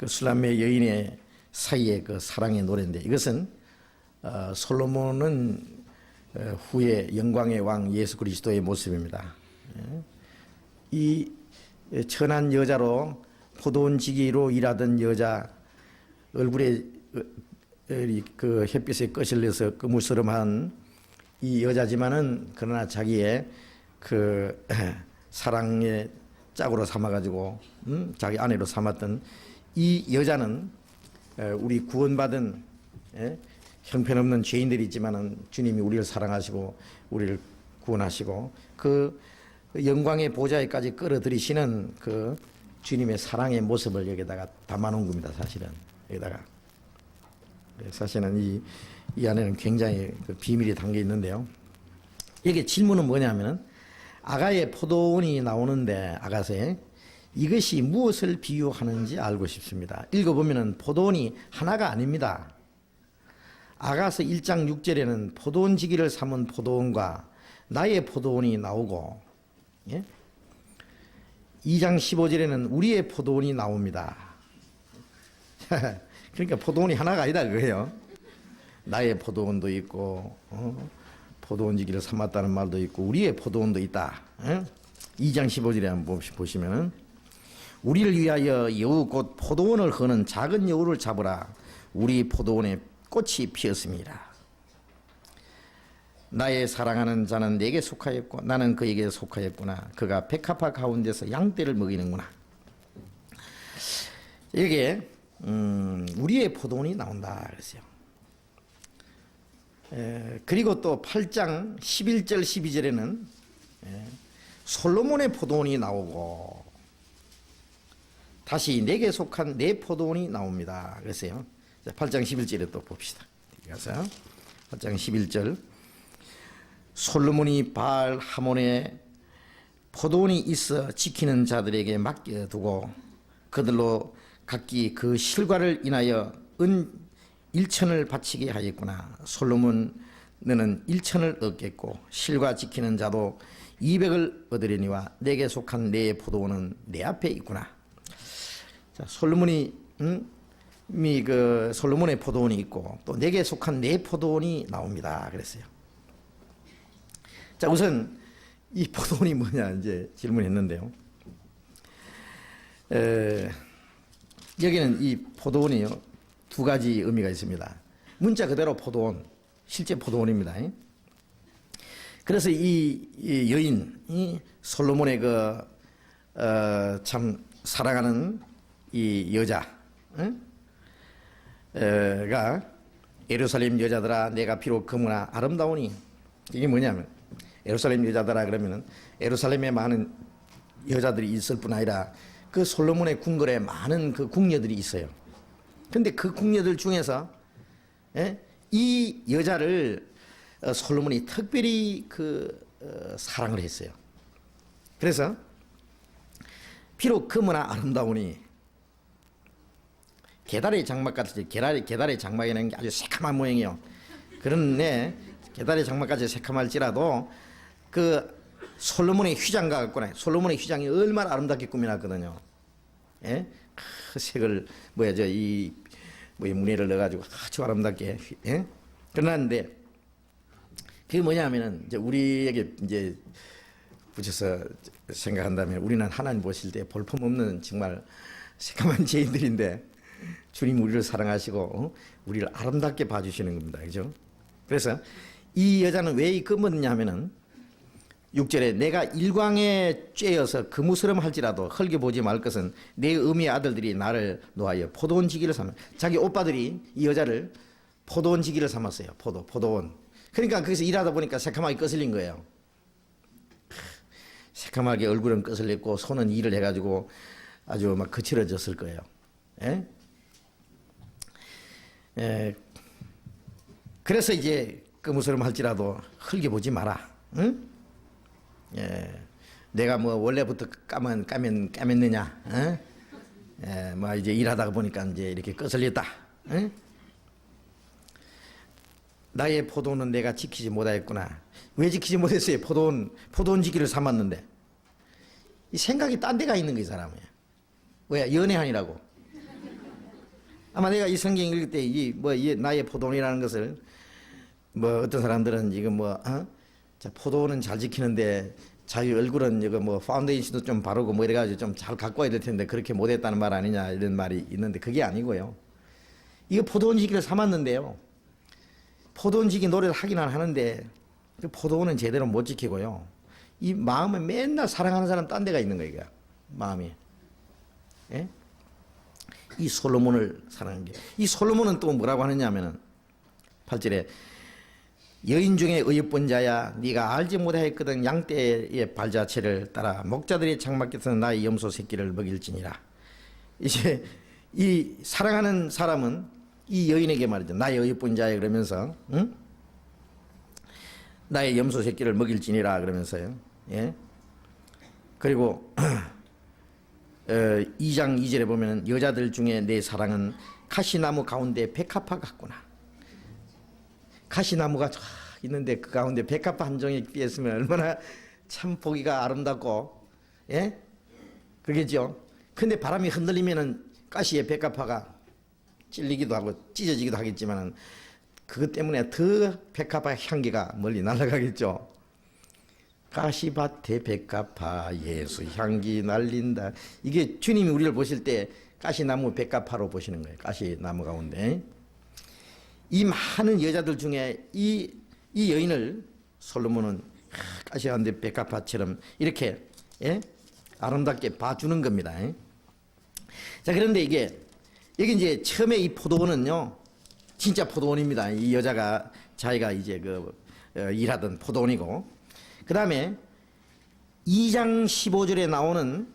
술람의 여인의 사이의 사랑의 노래인데, 이것은 솔로몬은 후에 영광의 왕 예수 그리스도의 모습입니다. 이 천한 여자로 포도원지기로 일하던 여자, 얼굴에 햇빛에 거슬려서 그물스름한 이 여자지만은, 그러나 자기의 사랑의 짝으로 삼아가지고 자기 아내로 삼았던 이 여자는 우리 구원받은 형편없는 죄인들이 있지만은 주님이 우리를 사랑하시고 우리를 구원하시고 그 영광의 보좌에까지 끌어들이시는 주님의 사랑의 모습을 여기다가 담아놓은 겁니다. 사실은 여기다가. 사실은 이 안에는 굉장히 비밀이 담겨 있는데요. 여기 질문은 뭐냐면은, 아가의 포도원이 나오는데, 아가서에 이것이 무엇을 비유하는지 알고 싶습니다. 읽어보면은 포도원이 하나가 아닙니다. 아가서 1장 6절에는 포도원 지기를 삼은 포도원과 나의 포도원이 나오고, 예? 2장 15절에는 우리의 포도원이 나옵니다. 그러니까 포도원이 하나가 아니다 그거예요. 나의 포도원도 있고, 포도원 지기를 삼았다는 말도 있고, 우리의 포도원도 있다. 2장 15절에 한번 보시면은, 우리를 위하여 여우 곧 포도원을 거는 작은 여우를 잡으라. 우리 포도원에 꽃이 피었습니다. 나의 사랑하는 자는 내게 속하였고 나는 그에게 속하였구나. 그가 백합화 가운데서 양떼를 먹이는구나. 여기에 우리의 포도원이 나온다 그랬어요. 그리고 또 8장 11절 12절에는 솔로몬의 포도원이 나오고 다시 내게 속한 내 포도원이 나옵니다. 그랬어요. 8장 11절에 또 봅시다. 가서 8장 11절, 솔로몬이 바알 하몬에 포도원이 있어 지키는 자들에게 맡겨두고 그들로 각기 그 실과를 인하여 은 1천을 바치게 하였구나. 솔로몬 너는 1천을 얻겠고 실과 지키는 자도 200을 얻으려니와 내게 속한 내 포도원은 내 앞에 있구나. 자, 솔로몬이 솔로몬의 포도원이 있고 또 내게 속한 내 포도원이 나옵니다. 그랬어요. 자, 우선 이 포도원이 뭐냐 이제 질문했는데요. 여기는 이 포도원이요, 두 가지 의미가 있습니다. 문자 그대로 포도원, 실제 포도원입니다. 그래서 이 여인이 솔로몬의 참 사랑하는 이 여자, 가 예루살렘 여자들아 내가 비록 금으나 아름다우니, 이게 뭐냐면 예루살렘 여자들아 그러면은 예루살렘에 많은 여자들이 있을 뿐 아니라 그 솔로몬의 궁궐에 많은 그 궁녀들이 있어요. 근데 그 궁녀들 중에서 이 여자를 솔로몬이 특별히 사랑을 했어요. 그래서 비록 금으나 아름다우니, 게다리 장막같이, 게다리 장막이라는 게 아주 새카만 모양이에요. 그런데 게다리 장막같이 새카말지라도 솔로몬의 휘장 같구나. 솔로몬의 휘장이 얼마나 아름답게 꾸며놨거든요. 예? 그 색을 무늬를 넣어가지고 아주 아름답게. 예? 그러는데 그게 뭐냐면은 이제 우리에게 이제 붙여서 생각한다면, 우리는 하나님 보실 때 볼품없는 정말 새까만 죄인들인데 주님 우리를 사랑하시고 우리를 아름답게 봐주시는 겁니다. 그죠? 그래서 이 여자는 왜 입었냐면은 6절에 내가 일광에 쬐어서 그무스름 할지라도 헐겨보지 말 것은 내 어미의 아들들이 나를 놓아여 포도원 지기를 삼아. 자기 오빠들이 이 여자를 포도원 지기를 삼았어요. 포도원. 그러니까 거기서 일하다 보니까 새카맣게 거슬린 거예요. 새카맣게 얼굴은 거슬렸고 손은 일을 해가지고 아주 막 거칠어졌을 거예요. 예? 그래서 이제 그무스름 할지라도 헐겨보지 마라. 응? 내가 뭐 원래부터 까맸느냐? 뭐 이제 일하다가 보니까 이제 이렇게 거슬렸다. 나의 포도는 내가 지키지 못하였구나. 왜 지키지 못했어요? 포도원 지기를 삼았는데. 이 생각이 딴 데가 있는 거이 사람이. 왜? 연애하니라고. 아마 내가 이 성경 읽을 때 이 나의 포도원이라는 것을 뭐 어떤 사람들은 지금 자, 포도원은 잘 지키는데 자기 얼굴은 이거 뭐 파운데이션도 좀 바르고 뭐 이래가지고 좀 잘 갖고 와야 될 텐데 그렇게 못했다는 말 아니냐 이런 말이 있는데 그게 아니고요. 이거 포도원 지기를 삼았는데요. 포도원 지기 노래를 하기는 하는데 그 포도원은 제대로 못 지키고요. 이 마음에 맨날 사랑하는 사람 딴 데가 있는 거예요. 마음이. 예? 이 솔로몬을 사랑하는 게. 이 솔로몬은 또 뭐라고 하느냐 하면은 8절에 여인 중에 어여쁜 자야 네가 알지 못하였거든 양떼의 발자취를 따라 목자들의 장막에서 나의 염소 새끼를 먹일지니라. 이제 이 사랑하는 사람은 이 여인에게 말이죠. 나의 어여쁜 자야 그러면서 응? 나의 염소 새끼를 먹일지니라 그러면서요. 예? 그리고 2장 2절에 보면 여자들 중에 내 사랑은 가시나무 가운데 백합화 같구나. 가시나무가 쫙 있는데 그 가운데 백합화 한 종이 피었으면 얼마나 참 보기가 아름답고, 예? 그러겠죠? 근데 바람이 흔들리면은 가시의 백합화가 찔리기도 하고 찢어지기도 하겠지만은 그것 때문에 더 백합화 향기가 멀리 날아가겠죠? 가시밭에 백합화 예수 향기 날린다. 이게 주님이 우리를 보실 때 가시나무 백합화로 보시는 거예요. 가시나무 가운데. 이 많은 여자들 중에 이 여인을 솔로몬은 가시가운데 백합화처럼 이렇게 아름답게 봐주는 겁니다. 자, 그런데 이게 이제 처음에 이 포도원은요 진짜 포도원입니다. 이 여자가 자기가 이제 일하던 포도원이고, 그 다음에 2장 15절에 나오는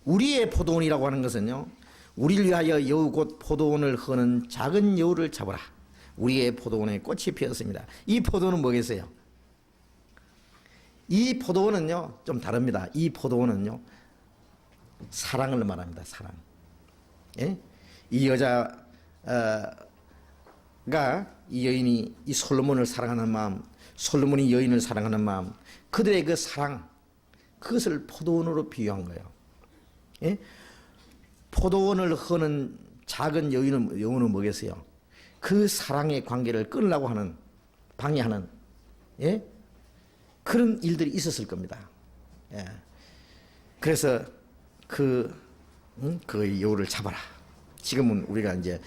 우리의 포도원이라고 하는 것은요, 우리를 위하여 여우 곧 포도원을 허는 작은 여우를 잡으라. 우리의 포도원에 꽃이 피었습니다. 이 포도원은 뭐겠어요? 이 포도원은요 좀 다릅니다. 이 포도원은요 사랑을 말합니다. 사랑. 예? 이 여자가 이 여인이 이 솔로몬을 사랑하는 마음, 솔로몬이 여인을 사랑하는 마음, 그들의 그 사랑, 그것을 포도원으로 비유한 거예요. 예? 포도원을 허는 작은 여우는 뭐겠어요? 그 사랑의 관계를 끊으려고 하는, 방해하는, 예? 그런 일들이 있었을 겁니다. 예. 그래서 그 여우를 잡아라. 지금은 우리가 이제,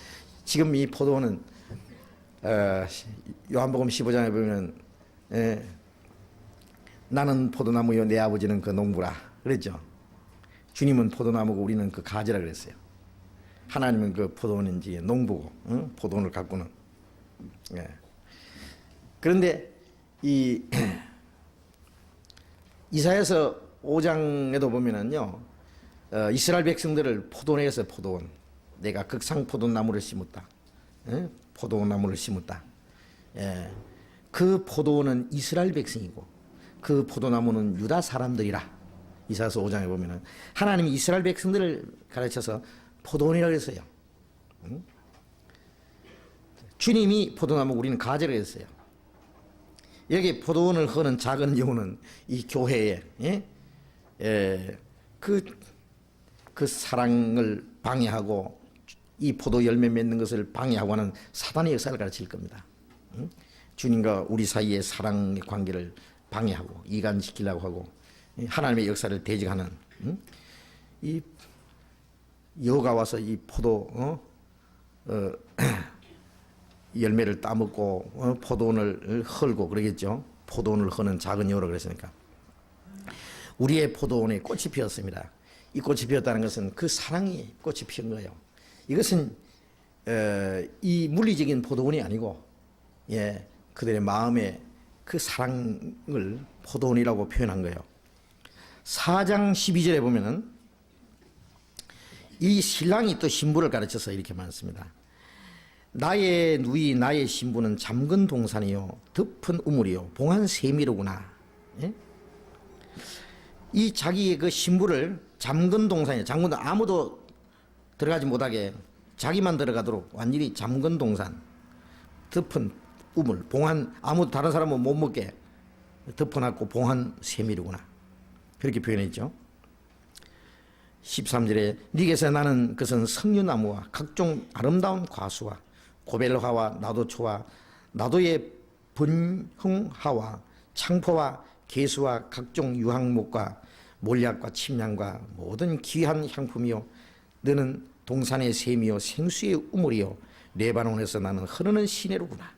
지금 이 포도원은, 요한복음 15장에 보면, 나는 포도나무요, 내 아버지는 그 농부라. 그랬죠. 주님은 포도나무고 우리는 그 가지라 그랬어요. 하나님은 그 포도원인지 농부고, 포도원을 가꾸는. 예. 그런데 이사야서 5장에도 보면은요, 이스라엘 백성들을 포도원에서 포도원, 내가 극상 포도나무를 심었다. 예? 포도나무를 심었다. 예. 그 포도원은 이스라엘 백성이고, 그 포도나무는 유다 사람들이라. 이사야서 5장에 보면은 하나님이 이스라엘 백성들을 가르쳐서 포도원이라고 했어요. 응? 주님이 포도나무, 우리는 가지라고 했어요. 여기 포도원을 허는 작은 여우는 이 교회에, 그 사랑을 방해하고 이 포도 열매 맺는 것을 방해하고 하는 사단의 역사를 가르칠 겁니다. 응? 주님과 우리 사이의 사랑의 관계를 방해하고 이간시키려고 하고 하나님의 역사를 대적하는, 이 여우가 와서 이 포도 열매를 따먹고 포도원을 헐고 그러겠죠. 포도원을 허는 작은 여우라 그랬으니까. 우리의 포도원에 꽃이 피었습니다. 이 꽃이 피었다는 것은 그 사랑이 꽃이 피운 거예요. 이것은 이 물리적인 포도원이 아니고 그들의 마음의 그 사랑을 포도원이라고 표현한 거예요. 4장 12절에 보면은 이 신랑이 또 신부를 가르쳐서 이렇게 말했습니다. 나의 누이 나의 신부는 잠근 동산이요 덮은 우물이요 봉한 세미로구나. 이 자기의 그 신부를 잠근 동산이에요. 잠근 동산, 아무도 들어가지 못하게 자기만 들어가도록 완전히 잠근 동산, 덮은 우물, 봉한, 아무 다른 사람은 못 먹게 덮어놨고 봉한 세미로구나. 그렇게 표현했죠. 13절에 네게서 나는 것은 석류나무와 각종 아름다운 과수와 고벨화와 나도초와 나도의 분홍화와 창포와 개수와 각종 유황목과 몰약과 침향과 모든 귀한 향품이요 너는 동산의 샘이요 생수의 우물이요 레바논에서 나는 흐르는 시내로구나.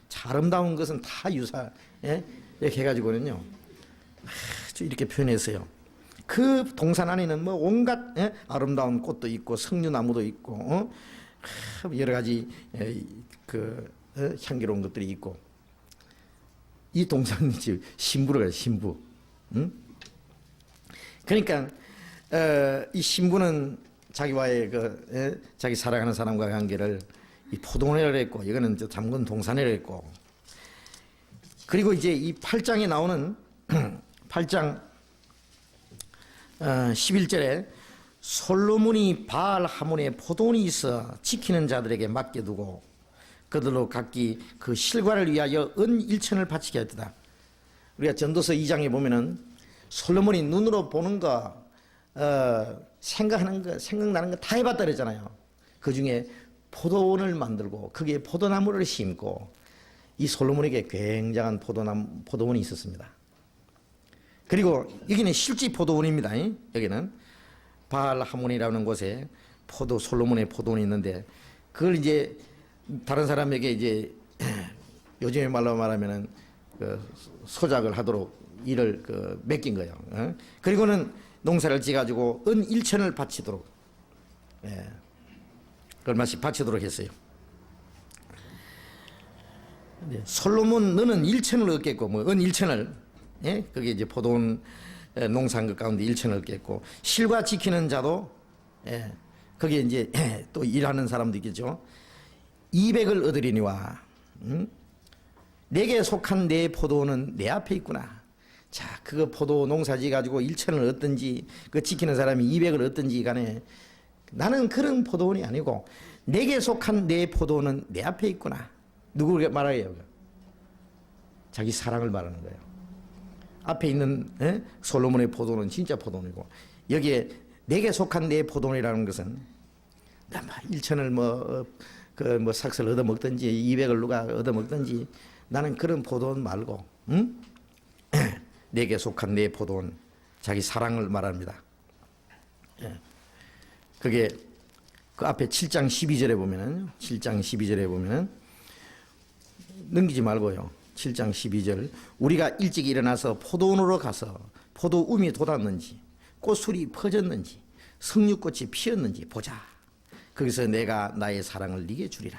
자, 아름다운 것은 다 유사 이렇게 해가지고는요 아주 이렇게 표현했어요. 그 동산 안에는 뭐 온갖 아름다운 꽃도 있고 석류나무도 있고 여러 가지 향기로운 것들이 있고 이 동산이 신부로 가요. 신부. 그러니까 이 신부는 자기와의 자기 사랑하는 사람과의 관계를 이 포도원이라고 했고 이거는 잠근 동산이라고 했고 그리고 이제 이 8장에 나오는 8장 11절에 솔로몬이 바알 하몬에 포도원이 있어 지키는 자들에게 맡겨두고 그들로 각기 그 실과를 위하여 은 1천을 바치게 했다. 우리가 전도서 2장에 보면은 솔로몬이 눈으로 보는 거 생각하는 거 생각나는 거 다 해봤다 그랬잖아요. 그 중에 포도원을 만들고 거기에 포도나무를 심고 이 솔로몬에게 굉장한 포도원이 있었습니다. 그리고 여기는 실제 포도원입니다. 여기는 바알 하몬이라는 곳에 솔로몬의 포도원이 있는데 그걸 이제 다른 사람에게 이제 요즘의 말로 말하면은 소작을 하도록 일을 맡긴 거예요. 그리고는 농사를 지어가지고 은 1천을 바치도록 얼마씩 바치도록 했어요. 솔로몬 너는 1천을 얻겠고 뭐 은 1천을 그게 이제 포도원 농산것 가운데 1천을 얻겠고 실과 지키는 자도 거기에 이제 또 일하는 사람도 있겠죠. 200을 얻으리니와 내게 속한 내 포도원은 내 앞에 있구나. 자, 그 포도 농사지 가지고 1천을 얻든지 그 지키는 사람이 200을 얻든지 간에 나는 그런 포도원이 아니고 내게 속한 내 포도원은 내 앞에 있구나. 누구를 말해요? 자기 사랑을 말하는 거예요. 앞에 있는 솔로몬의 포도원은 진짜 포도원이고 여기에 내게 속한 내 포도원이라는 것은 나 1천을 뭐 삭스를 얻어먹든지 200을 누가 얻어먹든지 나는 그런 포도원 말고 내게 속한 내 포도원 자기 사랑을 말합니다. 그게 그 앞에 7장 12절에 보면은 7장 12절에 보면은 넘기지 말고요. 7장 12절 우리가 일찍 일어나서 포도원으로 가서 포도움이 돋았는지 꽃술이 퍼졌는지 석류꽃이 피었는지 보자. 거기서 내가 나의 사랑을 네게 주리라.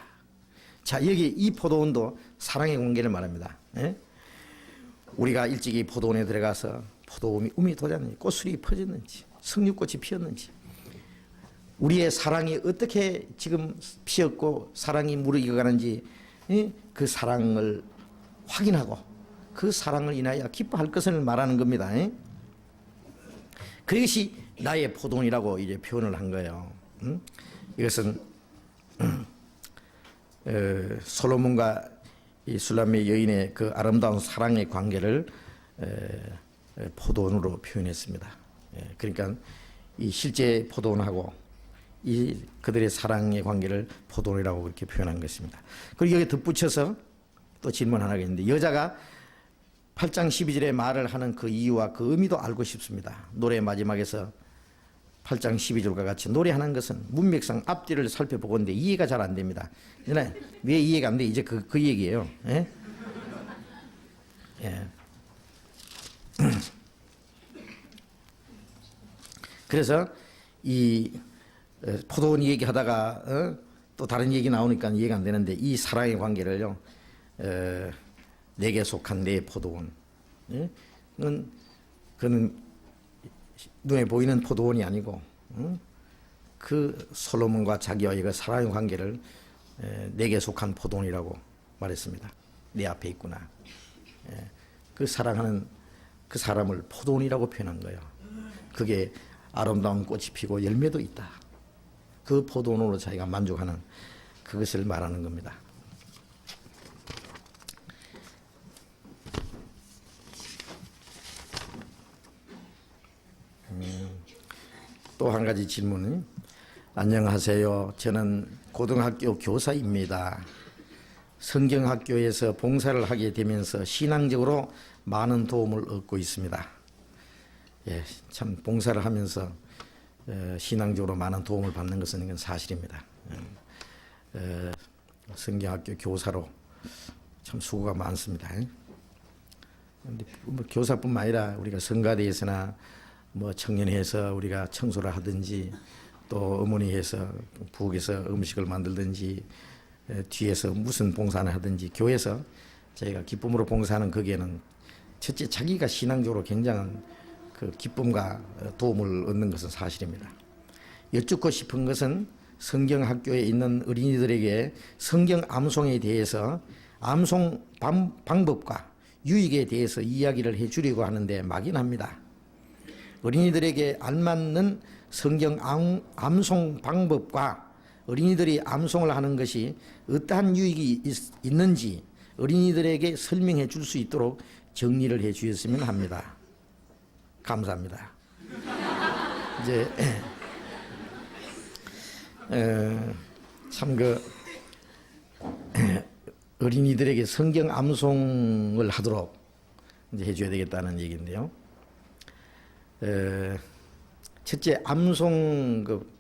자, 여기 이 포도원도 사랑의 관계를 말합니다. 우리가 일찍이 포도원에 들어가서 포도움이 돋았는지 꽃술이 퍼졌는지 석류꽃이 피었는지 우리의 사랑이 어떻게 지금 피었고 사랑이 무르익어가는지 그 사랑을 확인하고 그 사랑을 인하여 기뻐할 것을 말하는 겁니다. 그것이 나의 포도원이라고 이제 표현을 한 거예요. 이것은 솔로몬과 이 술람의 여인의 그 아름다운 사랑의 관계를 포도원으로 표현했습니다. 그러니까 이 실제 포도원하고 이 그들의 사랑의 관계를 포도원이라고 그렇게 표현한 것입니다. 그리고 여기 덧붙여서 또 질문 하나 있는데 여자가 8장 12절에 말을 하는 그 이유와 그 의미도 알고 싶습니다. 노래 마지막에서 8장 12절과 같이 노래하는 것은 문맥상 앞뒤를 살펴보건데 이해가 잘 안 됩니다. 왜 이해가 안 돼? 이제 그 얘기예요. 예? 예. 그래서 이 포도원 얘기하다가 또 다른 얘기 나오니까 이해가 안 되는데 이 사랑의 관계를요, 내게 속한 내 포도원, 그는 눈에 보이는 포도원이 아니고 그 솔로몬과 자기와의 그 사랑의 관계를 내게 속한 포도원이라고 말했습니다. 내 앞에 있구나. 그 사랑하는 그 사람을 포도원이라고 표현한 거예요. 그게 아름다운 꽃이 피고 열매도 있다. 그 포도원으로 자기가 만족하는 그것을 말하는 겁니다. 또 한 가지 질문은, 안녕하세요. 저는 고등학교 교사입니다. 성경학교에서 봉사를 하게 되면서 신앙적으로 많은 도움을 얻고 있습니다. 예, 참 봉사를 하면서 신앙적으로 많은 도움을 받는 것은 이건 사실입니다. 성경학교 교사로 참 수고가 많습니다. 근데 뭐 교사뿐만 아니라 우리가 성가대에서나 뭐 청년회에서 우리가 청소를 하든지 또 어머니에서 부엌에서 음식을 만들든지 뒤에서 무슨 봉사를 하든지 교회에서 저희가 기쁨으로 봉사하는 거기에는 첫째 자기가 신앙적으로 굉장한 그 기쁨과 도움을 얻는 것은 사실입니다. 여쭙고 싶은 것은 성경학교에 있는 어린이들에게 성경 암송에 대해서 암송 방법과 유익에 대해서 이야기를 해주려고 하는데 막연합니다. 어린이들에게 알맞는 성경 암송 방법과 어린이들이 암송을 하는 것이 어떠한 유익이 있는지 어린이들에게 설명해 줄 수 있도록 정리를 해 주셨으면 합니다. 감사합니다. 이제 참 그 어린이들에게 성경 암송을 하도록 이제 해줘야 되겠다는 얘기인데요. 첫째, 암송 그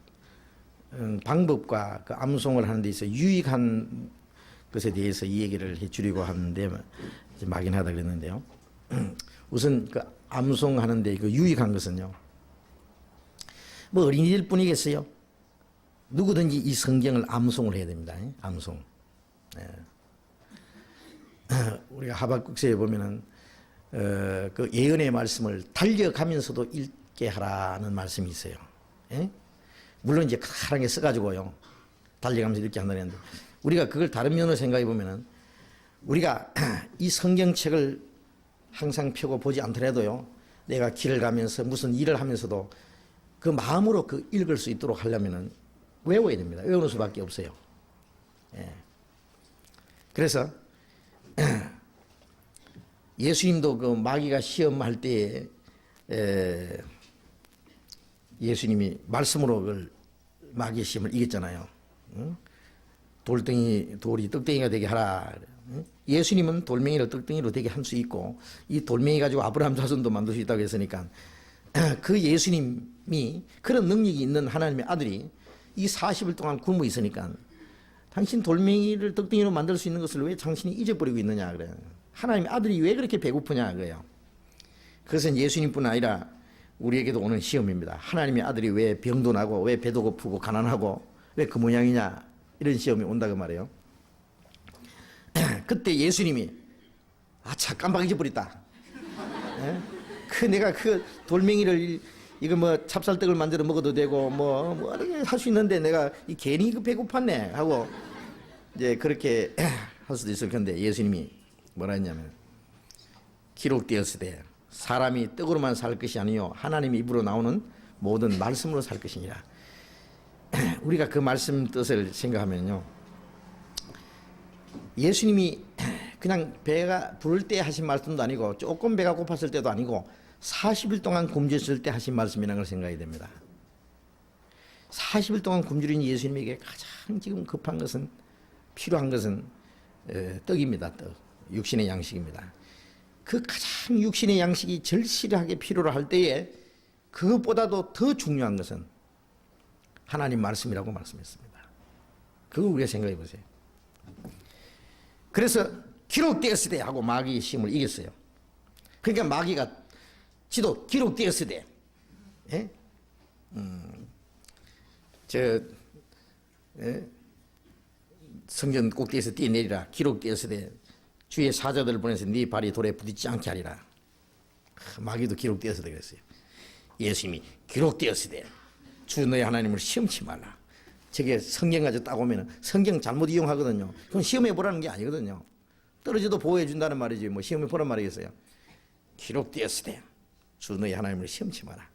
방법과 그 암송을 하는 데 있어 유익한 것에 대해서 이 얘기를 해주려고 하는데 이제 막연하다 그랬는데요. 우선 그 암송하는데 그 유익한 것은요, 뭐 어린이들 뿐이겠어요. 누구든지 이 성경을 암송을 해야 됩니다. 암송. 우리가 하박국서에 보면은 그 예언의 말씀을 달려가면서도 읽게 하라는 말씀이 있어요. 물론 이제 가랑에 써가지고요 달려가면서 읽게 한다는데, 우리가 그걸 다른 면으로 생각해 보면은 우리가 이 성경책을 항상 펴고 보지 않더라도요, 내가 길을 가면서 무슨 일을 하면서도 그 마음으로 그 읽을 수 있도록 하려면은 외워야 됩니다. 외우는 수밖에 없어요. 그래서 예수님도 그 마귀가 시험할 때에 예수님이 말씀으로 그 마귀의 시험을 이겼잖아요. 돌이 떡덩이가 되게 하라. 예수님은 돌멩이를 떡덩이로 되게 할 수 있고 이 돌멩이 가지고 아브라함 자손도 만들 수 있다고 했으니까 그 예수님이 그런 능력이 있는 하나님의 아들이 이 40일 동안 굶어 있으니까 당신 돌멩이를 떡덩이로 만들 수 있는 것을 왜 당신이 잊어버리고 있느냐 그래요. 하나님의 아들이 왜 그렇게 배고프냐 그래요. 그것은 예수님뿐 아니라 우리에게도 오는 시험입니다. 하나님의 아들이 왜 병도 나고 왜 배도 고프고 가난하고 왜 그 모양이냐, 이런 시험이 온다고 말해요. 그때 예수님이 아차 깜빡 잊어버렸다. 내가 그 돌멩이를 이거 뭐 찹쌀떡을 만들어 먹어도 되고 뭐 이렇게 할 수 있는데 내가 괜히 배고팠네 하고 이제 그렇게 할 수도 있을 텐데, 예수님이 뭐라 했냐면 기록되었으되 사람이 떡으로만 살 것이 아니요 하나님의 입으로 나오는 모든 말씀으로 살 것이니라. 우리가 그 말씀 뜻을 생각하면요, 예수님이 그냥 배가 부를 때 하신 말씀도 아니고 조금 배가 고팠을 때도 아니고 40일 동안 굶주렸을 때 하신 말씀이라는 걸 생각해야 됩니다. 40일 동안 굶주린 예수님에게 가장 지금 급한 것은, 필요한 것은 떡입니다. 떡. 육신의 양식입니다. 그 가장 육신의 양식이 절실하게 필요로 할 때에 그것보다도 더 중요한 것은 하나님 말씀이라고 말씀했습니다. 그거 우리가 생각해 보세요. 그래서 기록되었을 때 하고 마귀의 시험을 이겼어요. 그러니까 마귀가 지도 기록되었을 때 저 성전 꼭대기에서 뛰어내리라. 기록되었으되 주의 사자들을 보내서 네 발이 돌에 부딪지 않게 하리라. 마귀도 기록되었으되 그랬어요. 예수님이 기록되었으되 주 너의 하나님을 시험치 말라. 저게 성경 가지고 딱 오면 성경 잘못 이용하거든요. 그건 시험해 보라는 게 아니거든요. 떨어져도 보호해 준다는 말이지 뭐 시험해 보란 말이겠어요. 기록되었으되 주 너의 하나님을 시험치 마라.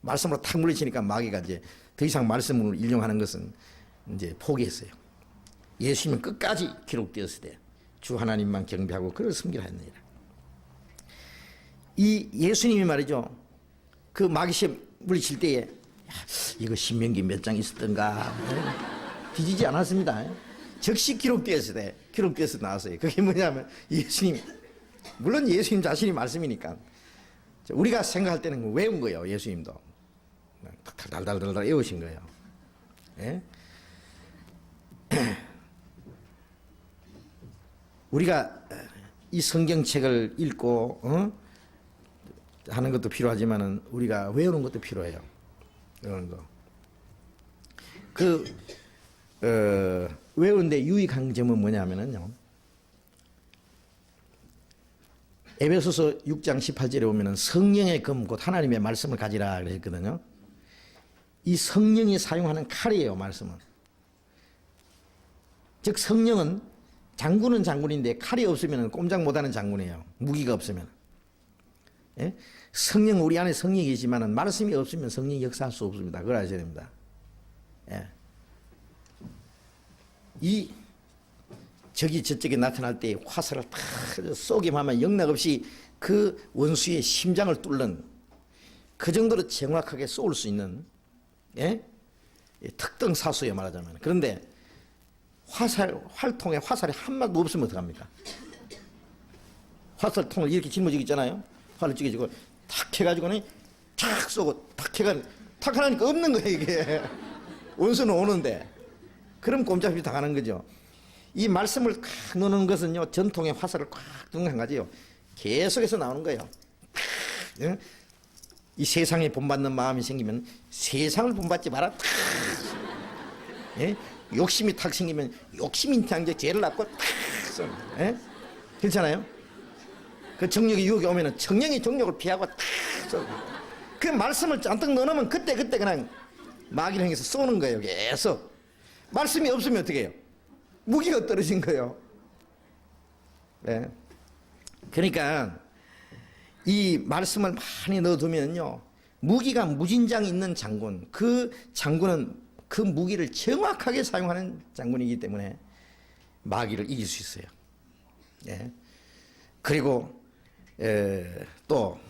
말씀으로 탁 물리치니까 마귀가 이제 더 이상 말씀을 인용하는 것은 이제 포기했어요. 예수님은 끝까지 기록되었으되 주 하나님만 경배하고 그를 섬기라 했느니라. 이 예수님이 말이죠. 그 마귀 시험 물리칠 때에 이거 신명기 몇 장 있었던가 뒤지지 않았습니다. 즉시 기록되었으되 기록되어서 나왔어요. 그게 뭐냐면 예수님, 물론 예수님 자신이 말씀이니까 우리가 생각할 때는 외운 거예요. 예수님도 달달달달 외우신 거예요. 예? 우리가 이 성경책을 읽고 하는 것도 필요하지만은 우리가 외우는 것도 필요해요. 외우는 거. 외우는데 유익한 점은 뭐냐면은요. 에베소서 6장 18절에 보면은 성령의 검 곧 하나님의 말씀을 가지라 그랬거든요. 이 성령이 사용하는 칼이에요, 말씀은. 즉 성령은 장군은 장군인데 칼이 없으면 꼼짝 못하는 장군이에요. 무기가 없으면. 예? 성령, 우리 안에 성령이 계시지만 말씀이 없으면 성령이 역사할 수 없습니다. 그걸 아셔야 됩니다. 예. 저쪽에 나타날 때 화살을 탁 쏘기만 하면 영락없이 그 원수의 심장을 뚫는 그 정도로 정확하게 쏠 수 있는 특등 사수예요, 말하자면. 그런데 활통에 화살이 한 마디도 없으면 어떡합니까? 화살통을 이렇게 짊어지고 있잖아요. 활을 찌개지고 탁 해가지고는 탁 쏘고 탁 해가 탁 하니까 없는 거예요, 이게. 원수는 오는데. 그럼 꼼짝없이 당하는 거죠. 이 말씀을 콱 넣는 것은요, 전통의 화살을 콱 넣는 한 가지요. 계속해서 나오는 거예요. 이 세상에 본받는 마음이 생기면 세상을 본받지 마라. 예? 욕심이 탁 생기면 욕심이 탁 죄를 낳고 탁 쏘는. 그렇잖아요? 그 정욕이 유혹이 오면은 정령이 정욕을 피하고 탁 쏘는. 그 말씀을 잔뜩 넣어놓으면 그때 그냥 마귀를 향해서 쏘는 거예요. 계속. 말씀이 없으면 어떻게 해요? 무기가 떨어진 거예요. 네. 그러니까 이 말씀을 많이 넣어두면요, 무기가 무진장 있는 장군, 그 장군은 그 무기를 정확하게 사용하는 장군이기 때문에 마귀를 이길 수 있어요. 예. 그리고 또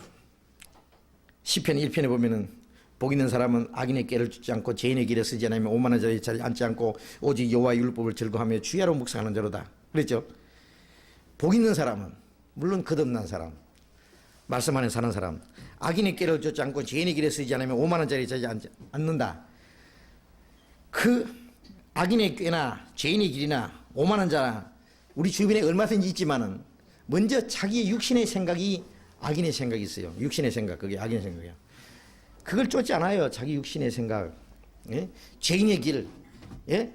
시편 1편에 보면은 복 있는 사람은 악인의 꾀를 쫓지 않고 죄인의 길에 서지 않으며 오만한 자리에 자리 앉지 않고 오직 여호와의 율법을 즐거워하며 주야로 묵상하는 자로다. 그랬죠? 복 있는 사람은, 물론 거듭난 사람, 말씀 안에 사는 사람, 악인의 꾀를 쫓지 않고 죄인의 길에 서지 않으며 오만한 자리에 자리 앉지 않는다. 그 악인의 꾀나 죄인의 길이나 오만한 자나 우리 주변에 얼마든지 있지만은 먼저 자기의 육신의 생각이 악인의 생각이 있어요. 육신의 생각, 그게 악인의 생각이에요. 그걸 쫓지 않아요. 자기 육신의 생각. 예? 죄인의 길. 예?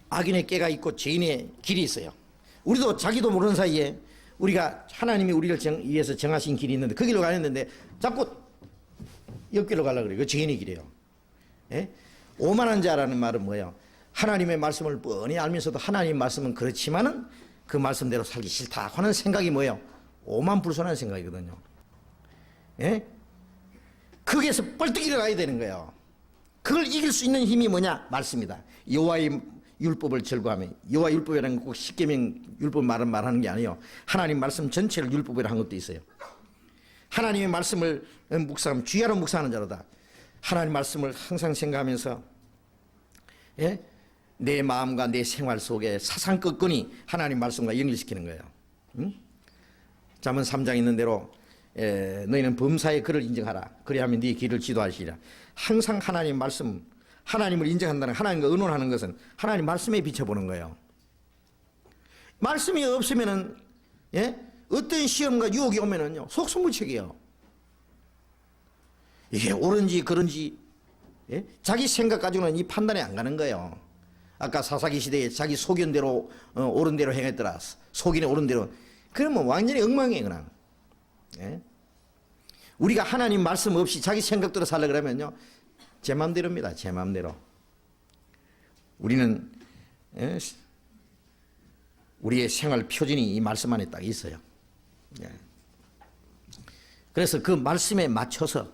악인의 꾀가 있고 죄인의 길이 있어요. 우리도 자기도 모르는 사이에 우리가 하나님이 우리를 위해서 정하신 길이 있는데 그 길로 가는데 자꾸 옆길로 가려고 그래요. 그 죄인의 길이에요. 예? 오만한 자라는 말은 뭐예요? 하나님의 말씀을 뻔히 알면서도 하나님의 말씀은 그렇지만은 그 말씀대로 살기 싫다 하는 생각이 뭐예요? 오만불손한 생각이거든요. 예? 거기에서 뻘떡 일어나야 되는 거예요. 그걸 이길 수 있는 힘이 뭐냐? 말씀이다. 여호와의 율법을 즐거워하며, 여호와 율법이라는 건 꼭 십계명 율법 말하는 게 아니에요. 하나님 말씀 전체를 율법이라 한 것도 있어요. 하나님의 말씀을 묵상하면 주야로 묵상하는 자로다. 하나님 말씀을 항상 생각하면서 예? 내 마음과 내 생활 속에 사상건건이 하나님 말씀과 연결시키는 거예요. 응? 잠언 3장 있는 대로 너희는 범사의 글을 인정하라. 그리하면 네 길을 지도하시리라. 항상 하나님 말씀, 하나님을 인정한다는, 하나님과 의논하는 것은 하나님 말씀에 비춰보는 거예요. 말씀이 없으면은 어떤 시험과 유혹이 오면은요 속수무책이에요. 이게 옳은지 그런지, 예? 자기 생각 가지고는 이 판단이 안 가는 거예요. 아까 사사기 시대에 자기 소견대로 옳은 대로 행했더라. 소견이 옳은 대로. 그러면 완전히 엉망이에요, 그냥. 예? 우리가 하나님 말씀 없이 자기 생각대로 살려 그러면요, 제 마음대로입니다. 제 마음대로. 우리는, 예? 우리의 생활 표준이 이 말씀 안에 딱 있어요. 예. 그래서 그 말씀에 맞춰서,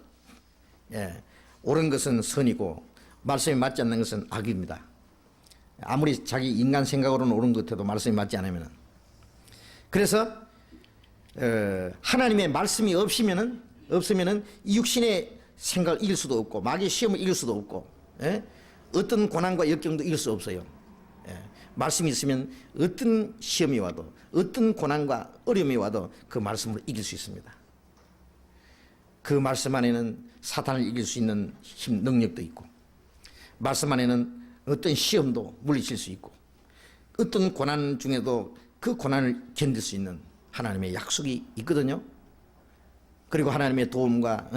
예, 옳은 것은 선이고 말씀에 맞지 않는 것은 악입니다. 아무리 자기 인간 생각으로는 옳은 것 같아도 말씀이 맞지 않으면. 그래서 하나님의 말씀이 없으면은 이 육신의 생각을 이길 수도 없고 마귀의 시험을 이길 수도 없고, 예? 어떤 고난과 역경도 이길 수 없어요. 예. 말씀이 있으면 어떤 시험이 와도 어떤 고난과 어려움이 와도 그 말씀으로 이길 수 있습니다. 그 말씀 안에는 사탄을 이길 수 있는 힘, 능력도 있고, 말씀 안에는 어떤 시험도 물리칠 수 있고, 어떤 고난 중에도 그 고난을 견딜 수 있는 하나님의 약속이 있거든요. 그리고 하나님의 도움과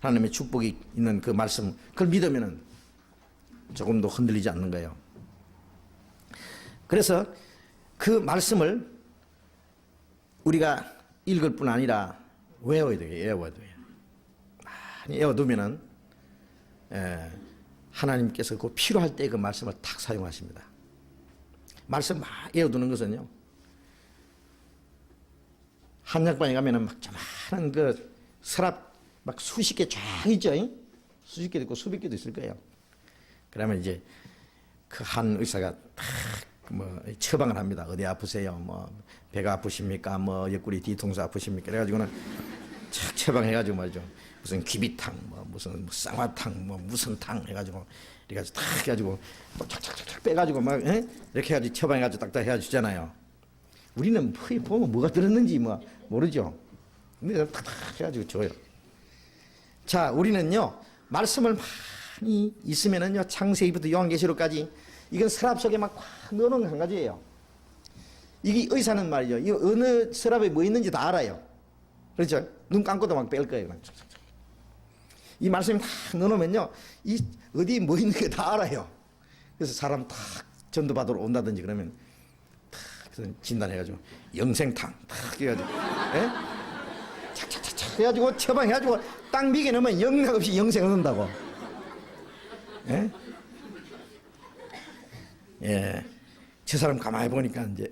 하나님의 축복이 있는 그 말씀, 그걸 믿으면은 조금도 흔들리지 않는 거예요. 그래서 그 말씀을 우리가 읽을 뿐 아니라 외워야 돼요. 외워야 돼요. 많이 외워두면은 하나님께서 그 필요할 때 그 말씀을 탁 사용하십니다. 말씀 막 외워두는 것은요, 한약방에 가면은 막 조그마한 그 서랍 막 수십 개 쫙 있죠. 수십 개도 있고 수백 개도 있을 거예요. 그러면 이제 그 한 의사가 탁 뭐 처방을 합니다. 어디 아프세요? 뭐 배가 아프십니까? 뭐 옆구리 뒤통수 아프십니까? 그래가지고는 착 처방해가지고 말이죠. 무슨 귀비탕, 뭐 무슨 쌍화탕, 뭐 무슨 탕 해가지고 이래가지고 탁 해가지고 또 착착착착 빼가지고 막 이렇게 해가지고 처방해가지고 딱딱 해가지고 주잖아요. 우리는 보면 뭐가 들었는지 뭐 모르죠. 근데 탁탁 해가지고 줘요. 자, 우리는요 말씀을 많이 있으면은요 창세기부터 요한계시록까지 이건 서랍 속에 막 넣어놓은 한 가지예요. 이게 의사는 말이죠. 이 어느 서랍에 뭐 있는지 다 알아요. 그렇죠? 눈 감고도 막 뺄 거예요. 이 말씀이 다 넣어놓으면요, 이 어디 뭐 있는 게 다 알아요. 그래서 사람 탁 전도받으러 온다든지 그러면 탁 진단해가지고 영생탕 탁 해가지고, 예? 착착착착 해가지고 처방해가지고 딱 미개 넣으면 영락 없이 영생을 얻는다고. 예? 예. 저 사람 가만히 보니까 이제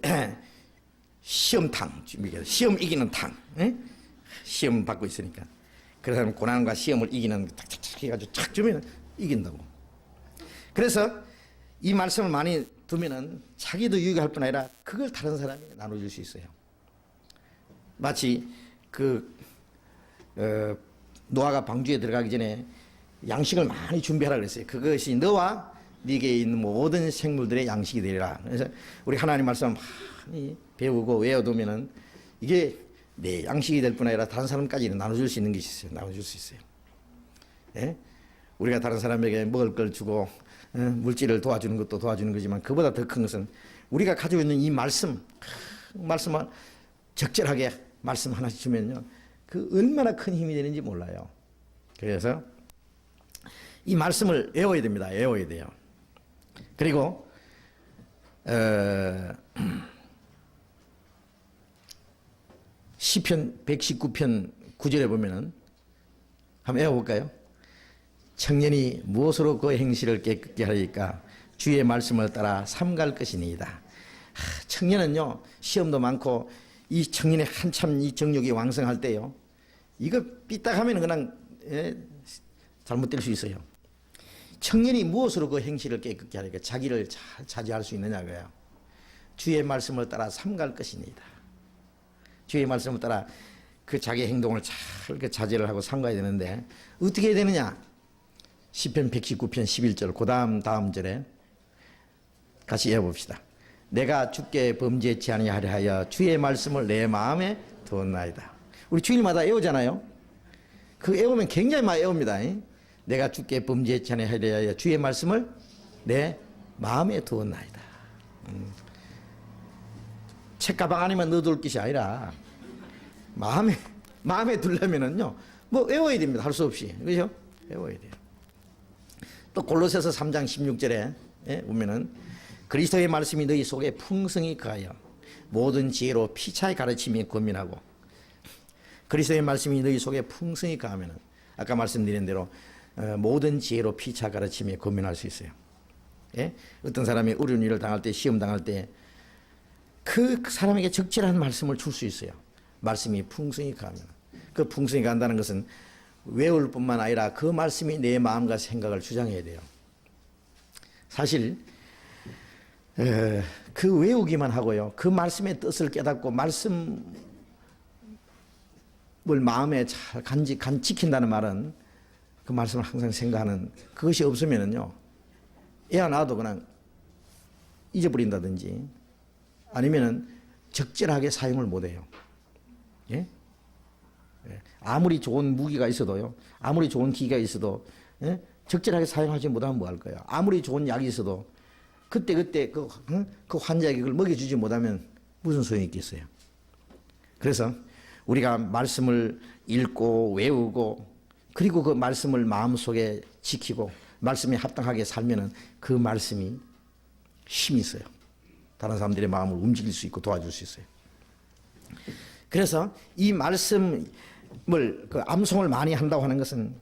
시험탕, 시험 이기는 탕, 예? 시험 받고 있으니까. 그 사람 고난과 시험을 이기는 탁탁탁 해가지고 착 주면 이긴다고. 그래서 이 말씀을 많이 두면은 자기도 유익할 뿐 아니라 그걸 다른 사람이 나눠줄 수 있어요. 마치 노아가 방주에 들어가기 전에 양식을 많이 준비하라 그랬어요. 그것이 너와 네게 있는 모든 생물들의 양식이 되리라. 그래서 우리 하나님 말씀 많이 배우고 외워두면은 이게 내 양식이 될 뿐 아니라 다른 사람까지는 나눠줄 수 있는 것이 있어요. 나눠줄 수 있어요. 예? 우리가 다른 사람에게 먹을 걸 주고 물질을 도와주는 것도 도와주는 거지만 그보다 더 큰 것은 우리가 가지고 있는 이 말씀을 적절하게 말씀 하나씩 주면요, 그 얼마나 큰 힘이 되는지 몰라요. 그래서 이 말씀을 외워야 됩니다. 외워야 돼요. 그리고 시편 119편 9절에 보면은 한번 외워볼까요? 청년이 무엇으로 그 행실을 깨끗게 하리까? 주의 말씀을 따라 삼갈 것이니이다. 청년은요 시험도 많고 이 청년이 한참 이 정욕이 왕성할 때요, 이거 삐딱하면 그냥 잘못될 수 있어요. 청년이 무엇으로 그 행실을 깨끗게 하리까? 자기를 잘 차지할 수 있느냐고요. 주의 말씀을 따라 삼갈 것이니이다. 주의 말씀을 따라 그 자기 행동을 잘 그 자제를 하고 삼가야 되는데 어떻게 해야 되느냐? 시편 119편 11절 그 다음 절에 같이 읽어봅시다. 내가 주께 범죄치 아니하려 하여 주의 말씀을 내 마음에 두었나이다. 우리 주일마다 외우잖아요. 그 외우면 굉장히 많이 외웁니다. 내가 주께 범죄치 아니하려 하여 주의 말씀을 내 마음에 두었나이다. 책가방 안에만 넣어둘 것이 아니라 마음에 마음에 들려면은요, 뭐 외워야 됩니다. 할 수 없이. 그죠? 외워야 돼요. 또 골로새서 3장 16절에 보면은 그리스도의 말씀이 너희 속에 풍성히 거하여 모든 지혜로 피차의 가르침이 권면하고, 그리스도의 말씀이 너희 속에 풍성히 거하면은 아까 말씀드린 대로 모든 지혜로 피차 가르침에 권면할 수 있어요. 예? 어떤 사람이 어려운 일을 당할 때, 시험 당할 때 그 사람에게 적절한 말씀을 줄 수 있어요. 말씀이 풍성히 가면. 그 풍성히 간다는 것은 외울 뿐만 아니라 그 말씀이 내 마음과 생각을 주장해야 돼요. 사실 그 외우기만 하고요, 그 말씀의 뜻을 깨닫고 말씀을 마음에 잘 지킨다는 말은 그 말씀을 항상 생각하는, 그것이 없으면은요, 애야 나도 그냥 잊어버린다든지 아니면은 적절하게 사용을 못해요. 예? 아무리 좋은 무기가 있어도요, 아무리 좋은 기계가 있어도 적절하게 사용하지 못하면 뭐 할 거예요. 아무리 좋은 약이 있어도 그때 그 환자에게 그걸 먹여주지 못하면 무슨 소용이 있겠어요. 그래서 우리가 말씀을 읽고 외우고 그리고 그 말씀을 마음속에 지키고 말씀에 합당하게 살면은 그 말씀이 힘이 있어요. 다른 사람들의 마음을 움직일 수 있고 도와줄 수 있어요. 그래서 이 말씀을 그 암송을 많이 한다고 하는 것은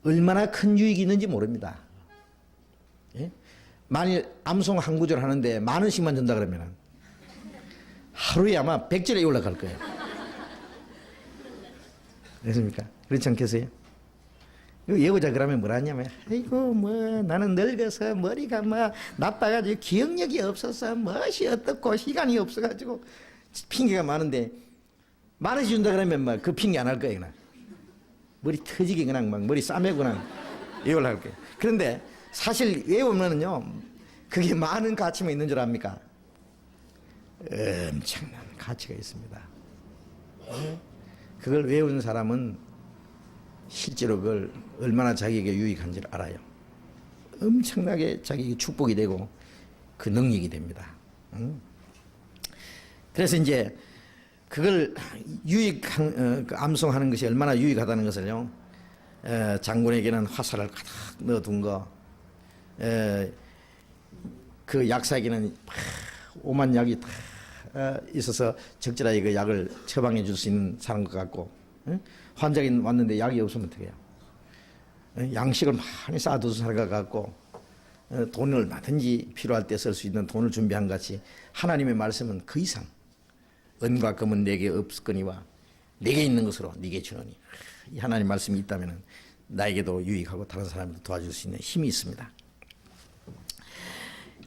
얼마나 큰 유익이 있는지 모릅니다. 예? 만일 암송 한 구절 하는데 10,000원씩만 준다 그러면 하루에 아마 100절에 올라갈 거예요. 그렇습니까? 그렇지 않겠어요? 예고자 그러면 뭐라 하냐면, 아이고 뭐 나는 늙어서 머리가 뭐 나빠가지고 기억력이 없어서 무엇이 어떻고 시간이 없어가지고 핑계가 많은데 10,000원씩 준다 그러면 막 그 핑계 안 할 거예요. 그냥 머리 터지게 그냥 막 머리 싸매고 그냥 예고를 할 거예요. 그런데 사실 외우면은요, 그게 많은 가치가 있는 줄 압니까? 엄청난 가치가 있습니다. 그걸 외운 사람은 실제로 그걸 얼마나 자기에게 유익한지를 알아요. 엄청나게 자기에게 축복이 되고 그 능력이 됩니다. 그래서 이제 그걸 유익한 암송하는 것이 얼마나 유익하다는 것을요, 장군에게는 화살을 가득 넣어둔 거, 그 약사에게는 오만 약이 다 있어서 적절하게 그 약을 처방해 줄 수 있는 사람 것 같고, 환자가 왔는데 약이 없으면 어떻게 해요? 양식을 많이 쌓아두는 사람 것 같고, 돈을 얼마든지 필요할 때 쓸 수 있는 돈을 준비한 것 같이 하나님의 말씀은 그 이상, 은과 금은 내게 없거니와 내게 있는 것으로 네게 주노니, 이 하나님 말씀이 있다면 나에게도 유익하고 다른 사람도 도와줄 수 있는 힘이 있습니다.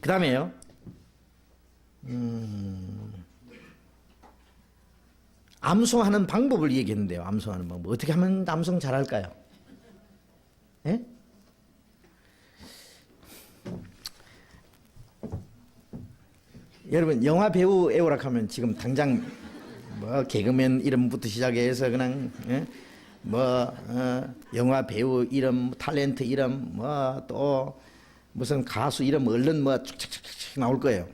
그 다음에요, 암송하는 방법을 얘기했는데요. 암송하는 방법, 어떻게 하면 암송 잘할까요? 예? 여러분 영화 배우 애호락하면 지금 당장 뭐 개그맨 이름부터 시작해서 그냥 영화 배우 이름, 탤런트 이름, 뭐 또 무슨 가수 이름 얼른 뭐 쭉쭉쭉 나올 거예요.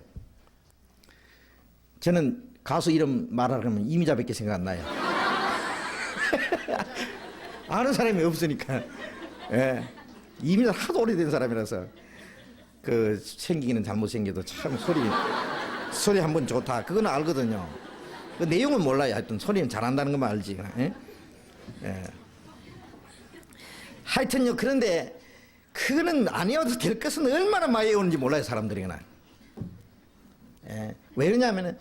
저는 가수 이름 말하려면 이미자밖에 생각 안 나요. 아는 사람이 없으니까. 예. 이미자 하도 오래된 사람이라서 그 생기기는 잘못 생겨도 참 소리 한번 좋다, 그건 알거든요. 그 내용은 몰라요. 하여튼 소리는 잘한다는 것만 알지. 예? 예. 하여튼요, 그런데 그거는 아니어도 될 것은 얼마나 많이 외우는지 몰라요, 사람들이. 그냥. 예. 왜 그러냐면은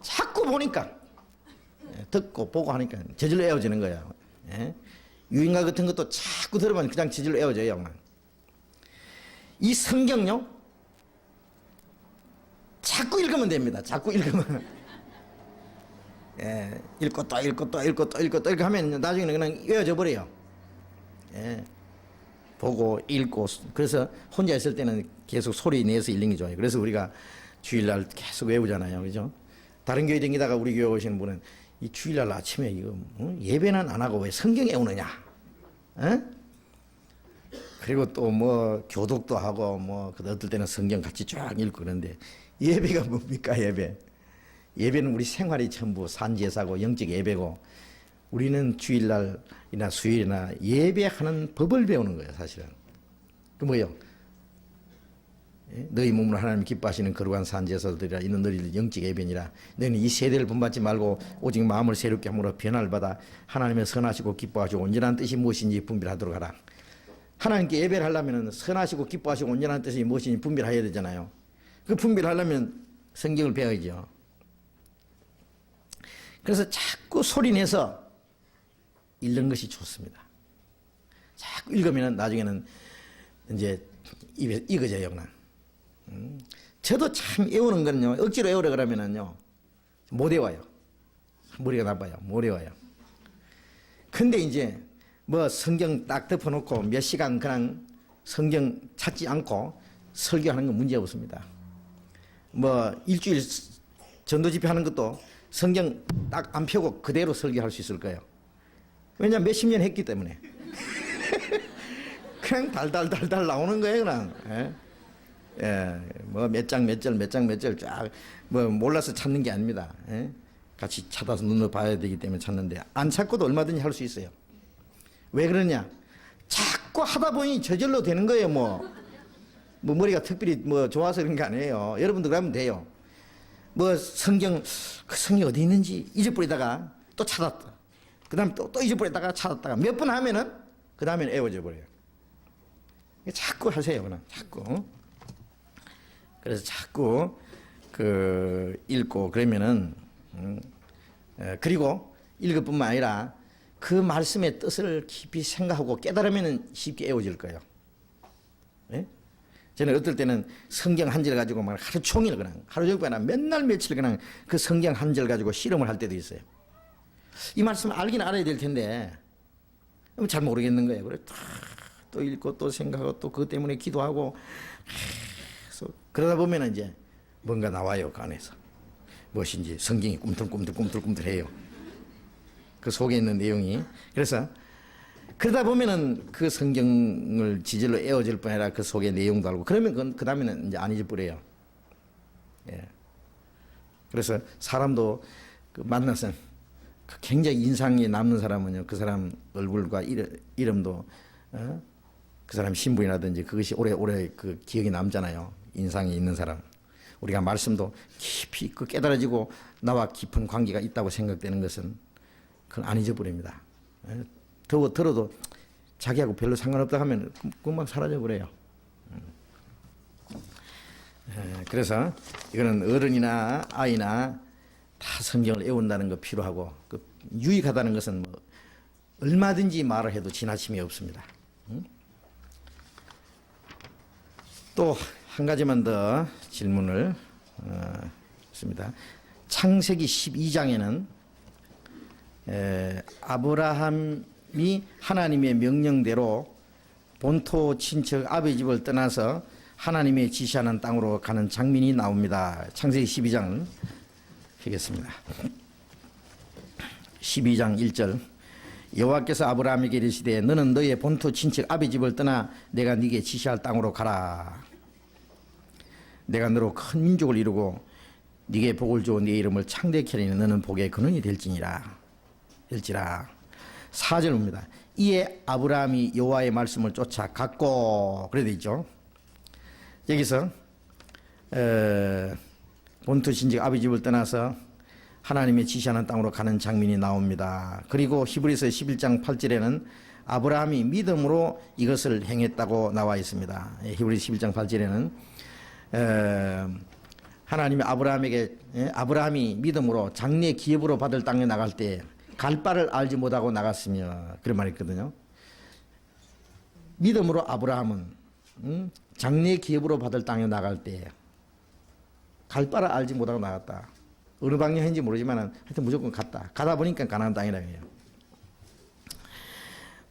자꾸 보니까, 듣고 보고 하니까 저절로 외워지는 거예요. 예? 유인가 같은 것도 자꾸 들으면 그냥 저절로 외워져요. 그냥. 이 성경요, 자꾸 읽으면 됩니다. 자꾸 읽으면. 예, 읽고 또 읽고 또 읽고 또 읽고 또 읽고 하면 나중에는 그냥 외워져 버려요. 예, 보고 읽고. 그래서 혼자 있을 때는 계속 소리 내서 읽는 게 좋아요. 그래서 우리가 주일날 계속 외우잖아요. 그죠? 다른 교회 다니다가 우리 교회 오시는 분은 이 주일날 아침에 이거 예배는 안 하고 왜 성경 외우느냐? 그리고 또 뭐 교독도 하고 뭐 어떨 때는 성경 같이 쫙 읽고 그러는데 예배가 뭡니까? 예배는 우리 생활이 전부 산제사고 영적 예배고 우리는 주일날이나 수요일이나 예배하는 법을 배우는 거예요, 사실은. 그 뭐예요? 너희 몸으로 하나님 기뻐하시는 거룩한 산제사들이라 이는 너희들 영적 예배니라. 너희는 이 세대를 본받지 말고 오직 마음을 새롭게 함으로 변화를 받아 하나님의 선하시고 기뻐하시고 온전한 뜻이 무엇인지 분별하도록 하라. 하나님께 예배를 하려면 선하시고 기뻐하시고 온전한 뜻이 무엇인지 분별해야 되잖아요. 그 분별하려면 성경을 배워야죠. 그래서 자꾸 소리내서 읽는 것이 좋습니다. 자꾸 읽으면 나중에는 이제 입에 익어져요, 그냥. 저도 참 외우는 거는요, 억지로 외우려 그러면은요, 못 외워요. 머리가 나빠요. 못 외워요. 근데 이제 뭐 성경 딱 덮어놓고 몇 시간 그냥 성경 찾지 않고 설교하는 건 문제 없습니다. 뭐 일주일 전도 집회 하는 것도 성경 딱 안 펴고 그대로 설교할 수 있을 거예요. 왜냐면 몇십 년 했기 때문에. 그냥 달달달달 나오는 거예요, 그냥. 예, 뭐 몇 장 몇 절 쫙 뭐 몰라서 찾는 게 아닙니다. 예? 같이 찾아서 눈으로 봐야 되기 때문에 찾는데 안 찾고도 얼마든지 할 수 있어요. 왜 그러냐? 자꾸 하다 보니 저절로 되는 거예요, 뭐 머리가 특별히 뭐 좋아서 그런 게 아니에요. 여러분도 그러면 돼요. 뭐 성경 그 성경 어디 있는지 잊어버리다가 또 찾았다. 그다음 또 잊어버리다가 찾았다가 몇 번 하면은 그 다음에는 애워져 버려요. 자꾸 하세요, 그냥 자꾸. 그래서 자꾸 그 읽고 그러면은 그리고 읽을 뿐만 아니라 그 말씀의 뜻을 깊이 생각하고 깨달으면은 쉽게 애워질 거예요. 예? 저는 어떨 때는 성경 한 절 가지고 막 하루 종일 그냥 하루 종일 그냥 맨날 며칠 그냥 그 성경 한 절 가지고 실험을 할 때도 있어요. 이 말씀을 알긴 알아야 될 텐데 잘 모르겠는 거예요. 그래 또 읽고 또 생각하고 또 그것 때문에 기도하고 그러다 보면 이제 뭔가 나와요, 그 안에서. 무엇인지 성경이 꿈틀꿈틀해요. 그 속에 있는 내용이. 그래서 그러다 보면은 그 성경을 지절로 애워질 뿐 아니라 그 속의 내용도 알고 그러면 그 다음에는 이제 안 잊어버려요. 예. 그래서 사람도 그 만나서 굉장히 인상이 남는 사람은요, 그 사람 얼굴과 이름도 그 사람 신분이라든지 그것이 오래 그 기억이 남잖아요. 인상이 있는 사람. 우리가 말씀도 깊이 그 깨달아지고 나와 깊은 관계가 있다고 생각되는 것은 그건 안 잊어버립니다. 들어도 자기하고 별로 상관없다 하면 금방 사라져 버려요. 그래서 이거는 어른이나 아이나 다 성경을 외운다는 거 필요하고 그 유익하다는 것은 뭐 얼마든지 말을 해도 지나침이 없습니다. 또 한 가지만 더 질문을 했습니다. 창세기 12장에는 아브라함이 하나님의 명령대로 본토 친척 아버지 집을 떠나서 하나님의 지시하는 땅으로 가는 장면이 나옵니다. 창세기 12장 하겠습니다. 12장 1절 여호와께서 아브라함에게 이르시되 너는 너의 본토 친척 아버지 집을 떠나 내가 네게 지시할 땅으로 가라. 내가 너로 큰 민족을 이루고 네게 복을 주어 네 이름을 창대케 하리니 너는 복의 근원이 될지라. 4절입니다. 이에 아브라함이 여호와의 말씀을 쫓아 갔고 그래 돼 있죠. 여기서 본토 친척 아버지 집을 떠나서 하나님의 지시하는 땅으로 가는 장면이 나옵니다. 그리고 히브리서 11장 8절에는 아브라함이 믿음으로 이것을 행했다고 나와 있습니다. 히브리서 11장 8절에는 하나님이 아브라함이 믿음으로 장래 기업으로 받을 땅에 나갈 때 갈 바를 알지 못하고 나갔으며 그런 말이 있거든요. 믿음으로 아브라함은 장래 기업으로 받을 땅에 나갈 때 갈 바를 알지 못하고 나갔다. 어느 방향인지 모르지만 하여튼 무조건 갔다. 가다 보니까 가나안 땅이라고 해요.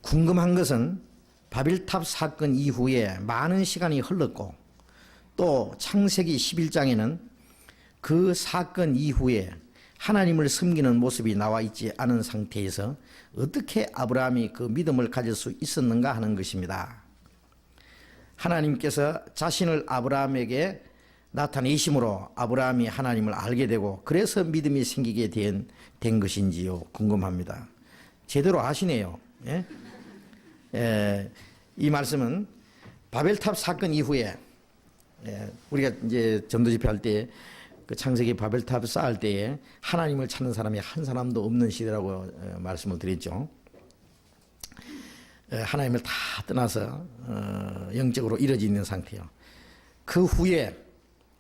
궁금한 것은 바빌탑 사건 이후에 많은 시간이 흘렀고 또 창세기 11장에는 그 사건 이후에 하나님을 섬기는 모습이 나와 있지 않은 상태에서 어떻게 아브라함이 그 믿음을 가질 수 있었는가 하는 것입니다. 하나님께서 자신을 아브라함에게 나타내심으로 아브라함이 하나님을 알게 되고 그래서 믿음이 생기게 된 것인지요 궁금합니다. 제대로 아시네요. 예? 이 말씀은 바벨탑 사건 이후에 우리가 이제 전도 집회할 때 그 창세기 바벨탑 쌓을 때에 하나님을 찾는 사람이 한 사람도 없는 시대라고 말씀을 드렸죠. 하나님을 다 떠나서 영적으로 이루어져 있는 상태예요. 그 후에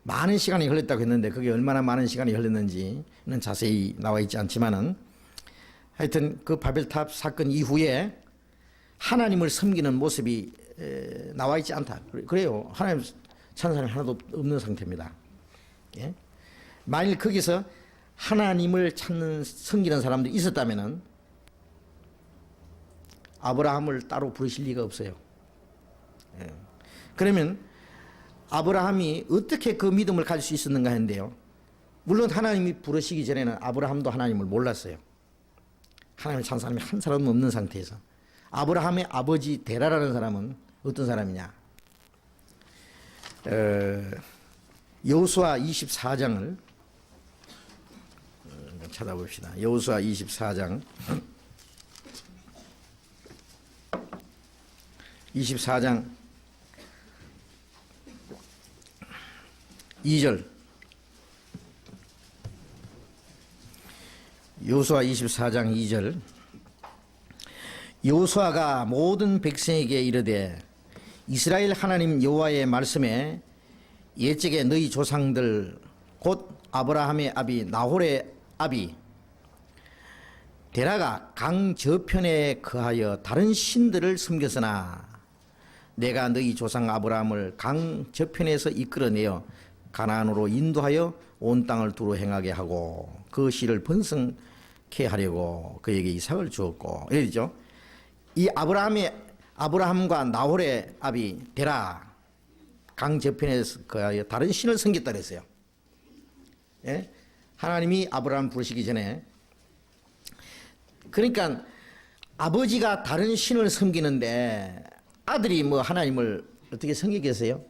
많은 시간이 흘렀다고 했는데 그게 얼마나 많은 시간이 흘렀는지는 자세히 나와 있지 않지만은 하여튼 그 바벨탑 사건 이후에 하나님을 섬기는 모습이 나와 있지 않다. 그래요. 하나님 찾는 사람이 하나도 없는 상태입니다. 예? 만일 거기서 하나님을 찾는 섬기는 사람들이 있었다면은 아브라함을 따로 부르실 리가 없어요. 예. 그러면 아브라함이 어떻게 그 믿음을 가질 수 있었는가 했는데요. 물론 하나님이 부르시기 전에는 아브라함도 하나님을 몰랐어요. 하나님을 찾는 사람이 한 사람도 없는 상태에서. 아브라함의 아버지 데라라는 사람은 어떤 사람이냐. 여호수아 24장을 찾아봅시다. 여호수아 24장 24장 2절 여호수아 24장 2절 여호수아가 모든 백성에게 이르되 이스라엘 하나님 여호와의 말씀에 옛적에 너희 조상들 곧 아브라함의 아비 나홀의 아비 데라가 강 저편에 거하여 다른 신들을 섬겼으나 내가 너희 조상 아브라함을 강 저편에서 이끌어내어 가나안으로 인도하여 온 땅을 두루 행하게 하고 그 씨를 번성케 하려고 그에게 이삭을 주었고 이러죠. 이 아브라함과 나홀의 아비 데라 강 저편에서 거하여 다른 신을 섬겼다 그랬어요. 예? 하나님이 아브라함 부르시기 전에 그러니까 아버지가 다른 신을 섬기는데 아들이 뭐 하나님을 어떻게 섬기겠어요?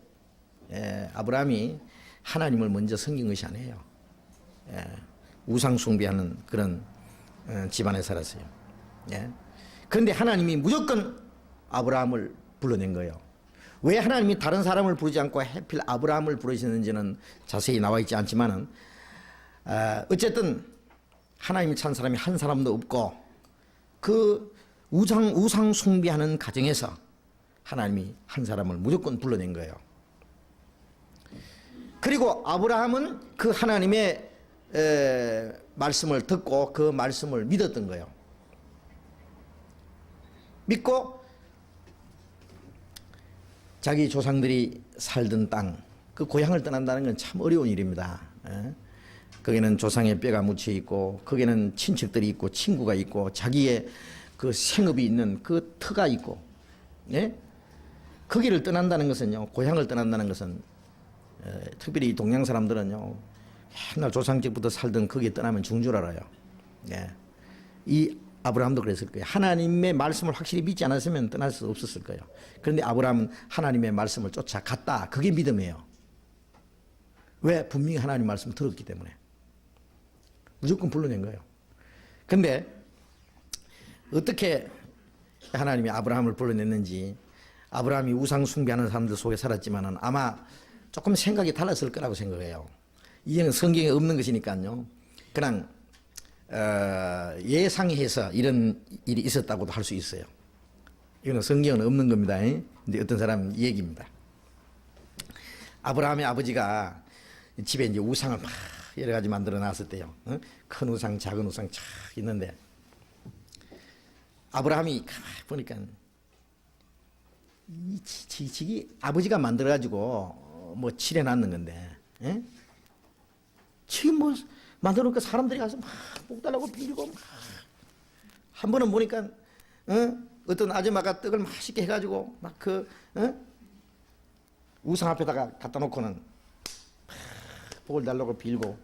예, 아브라함이 하나님을 먼저 섬긴 것이 아니에요. 예, 우상 숭배하는 그런 집안에 살았어요. 예. 그런데 하나님이 무조건 아브라함을 불러낸 거예요. 왜 하나님이 다른 사람을 부르지 않고 하필 아브라함을 부르시는지는 자세히 나와 있지 않지만은 어쨌든 하나님이 찾은 사람이 한 사람도 없고 그 우상 숭배하는 가정에서 하나님이 한 사람을 무조건 불러낸 거예요. 그리고 아브라함은 그 하나님의 말씀을 듣고 그 말씀을 믿었던 거예요. 믿고 자기 조상들이 살던 땅, 그 고향을 떠난다는 건 참 어려운 일입니다. 거기는 조상의 뼈가 묻혀 있고 거기는 친척들이 있고 친구가 있고 자기의 그 생업이 있는 그 터가 있고, 예? 거기를 떠난다는 것은요, 고향을 떠난다는 것은 특별히 동양 사람들은요 옛날 조상적부터 살던 거기에 떠나면 죽는 줄 알아요. 예. 이 아브라함도 그랬을 거예요. 하나님의 말씀을 확실히 믿지 않았으면 떠날 수 없었을 거예요. 그런데 아브라함은 하나님의 말씀을 쫓아갔다. 그게 믿음이에요. 왜? 분명히 하나님 말씀을 들었기 때문에. 무조건 불러낸 거예요. 그런데 어떻게 하나님이 아브라함을 불러냈는지, 아브라함이 우상 숭배하는 사람들 속에 살았지만은 아마 조금 생각이 달랐을 거라고 생각해요. 이는 성경에 없는 것이니까요. 그냥 예상해서 이런 일이 있었다고도 할 수 있어요. 이거는 성경은 없는 겁니다. 근데 어떤 사람 얘기입니다. 아브라함의 아버지가 집에 이제 우상을 막 여러 가지 만들어 놨을 때요. 큰 우상, 작은 우상 쫙 있는데 아브라함이 보니까 이 아버지가 만들어 가지고 뭐 칠해 놨는 건데, 예? 지금 뭐 만들어 놓으니까 사람들이 가서 막 목 달라고 빌고 막. 한 번은 보니까 어떤 아줌마가 떡을 맛있게 해가지고 막 그 우상 앞에다가 갖다 놓고는 복을 달라고 빌고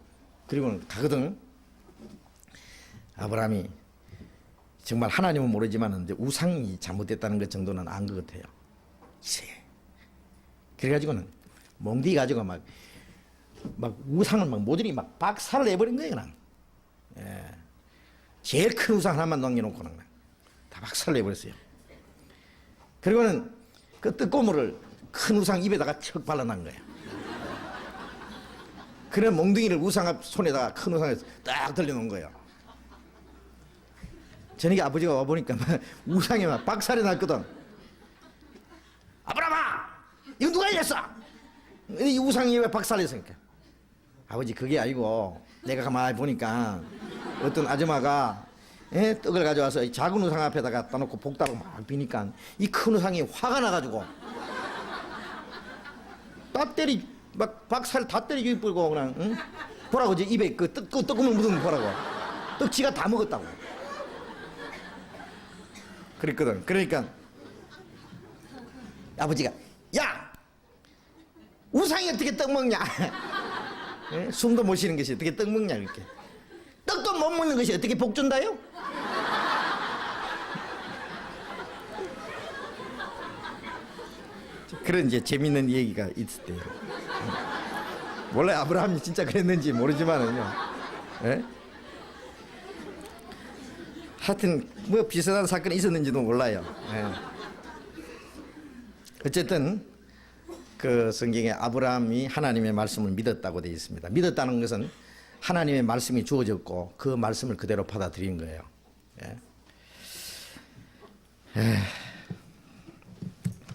그리고는 가거든. 아브라함이 정말 하나님은 모르지만 이제 우상이 잘못됐다는 것 정도는 안 것 같아요. 그래가지고는 몽디 가지고 막 막 우상을 막 모조리 막 박살을 내버린 거예요, 그냥. 예. 제일 큰 우상 하나만 남겨놓고 그냥 다 박살을 내버렸어요. 그리고는 그 떡고물을 큰 우상 입에다가 척 발라놓은 거예요. 그래 몽둥이를 우상 앞 손에다가 큰 우상에 딱 들려놓은 거예요. 저녁에 아버지가 와보니까 우상에 막 박살이 났거든. 아브라함아, 이거 누가 이랬어? 이 우상이 왜 박살냈으니까. 아버지 그게 아니고 내가 가만히 보니까 어떤 아줌마가 떡을 가져와서 작은 우상 앞에다가 갖다 놓고 볶다고 막 비니까 이 큰 우상이 화가 나가지고 막 박살 다 때리고 뿌리고 그냥 응? 보라고 이제 입에 그 떡구멍 묻은 거 보라고. 떡지가 다 먹었다고. 그랬거든. 그러니까 아버지가 야 우상이 어떻게 떡 먹냐? 예? 숨도 못 쉬는 것이 어떻게 떡 먹냐 이렇게. 떡도 못 먹는 것이 어떻게 복 준다요? 그런 이제 재밌는 얘기가 있었대요. 원래 아브라함이 진짜 그랬는지 모르지만은요. 예? 하여튼 뭐 비슷한 사건이 있었는지도 몰라요. 예. 어쨌든 그 성경에 아브라함이 하나님의 말씀을 믿었다고 되어 있습니다. 믿었다는 것은 하나님의 말씀이 주어졌고 그 말씀을 그대로 받아들인 거예요. 예.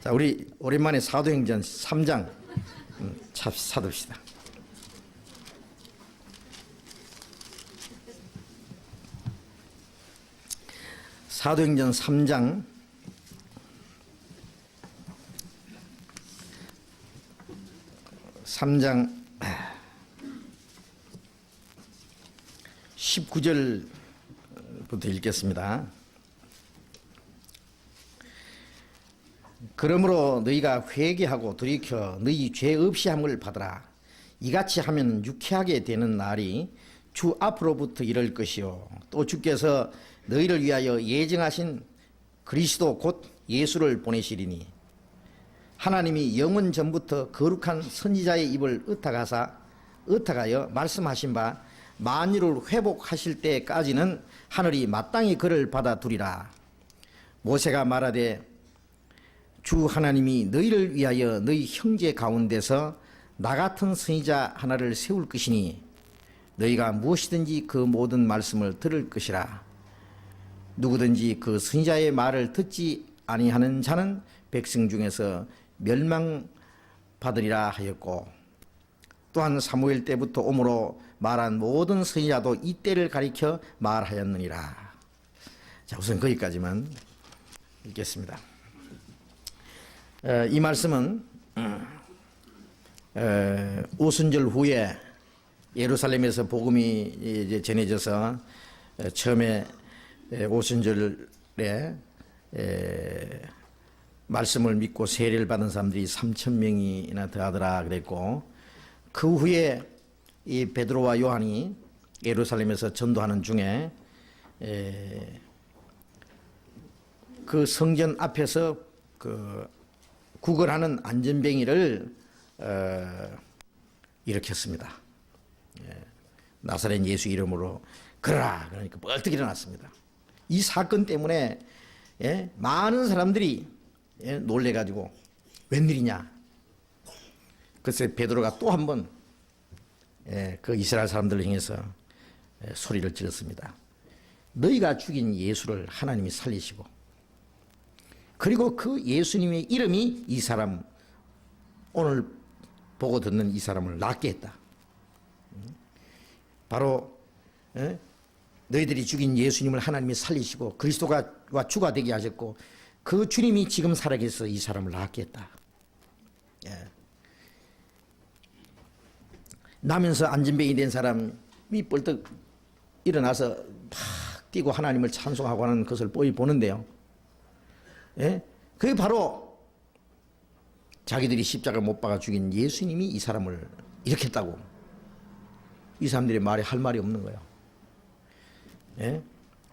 자, 우리 오랜만에 사도행전 3장 사둡시다. 사도행전 3장 19절부터 읽겠습니다. 그러므로 너희가 회개하고 돌이켜 너희 죄 없이 함을 받으라. 이같이 하면 유쾌하게 되는 날이 주 앞으로부터 이럴 것이요 또 주께서 너희를 위하여 예정하신 그리스도 곧 예수를 보내시리니 하나님이 영원 전부터 거룩한 선지자의 입을 의탁하여 말씀하신 바 만유를 회복하실 때까지는 하늘이 마땅히 그를 받아두리라. 모세가 말하되 주 하나님이 너희를 위하여 너희 형제 가운데서 나 같은 선지자 하나를 세울 것이니 너희가 무엇이든지 그 모든 말씀을 들을 것이라. 누구든지 그 선지자의 말을 듣지 아니하는 자는 백성 중에서 멸망받으리라 하였고 또한 사무엘 때부터 오므로 말한 모든 선지자도 이때를 가리켜 말하였느니라. 자, 우선 거기까지만 읽겠습니다. 이 말씀은 오순절 후에 예루살렘에서 복음이 이제 전해져서 처음에 오순절에 말씀을 믿고 세례를 받은 사람들이 3,000명이나 더하더라 그랬고 그 후에 이 베드로와 요한이 예루살렘에서 전도하는 중에 그 성전 앞에서 그 구걸하는 안전뱅이를 일으켰습니다. 나사렛 예수 이름으로 그러라 그러니까 벌떡 일어났습니다. 이 사건 때문에 많은 사람들이 놀래가지고 웬일이냐. 그래서 베드로가 또 한 번 그 이스라엘 사람들을 향해서 소리를 질렀습니다. 너희가 죽인 예수를 하나님이 살리시고 그리고 그 예수님의 이름이 이 사람 오늘 보고 듣는 이 사람을 낫게 했다. 바로 너희들이 죽인 예수님을 하나님이 살리시고 그리스도가 주가 되게 하셨고 그 주님이 지금 살아계셔서 이 사람을 낫게 했다. 나면서 안전뱅이 된 사람이 벌떡 일어나서 막 뛰고 하나님을 찬송하고 하는 것을 보는데요. 그게 바로 자기들이 십자가를 못 박아 죽인 예수님이 이 사람을 일으켰다고. 이 사람들의 말에 할 말이 없는 거예요.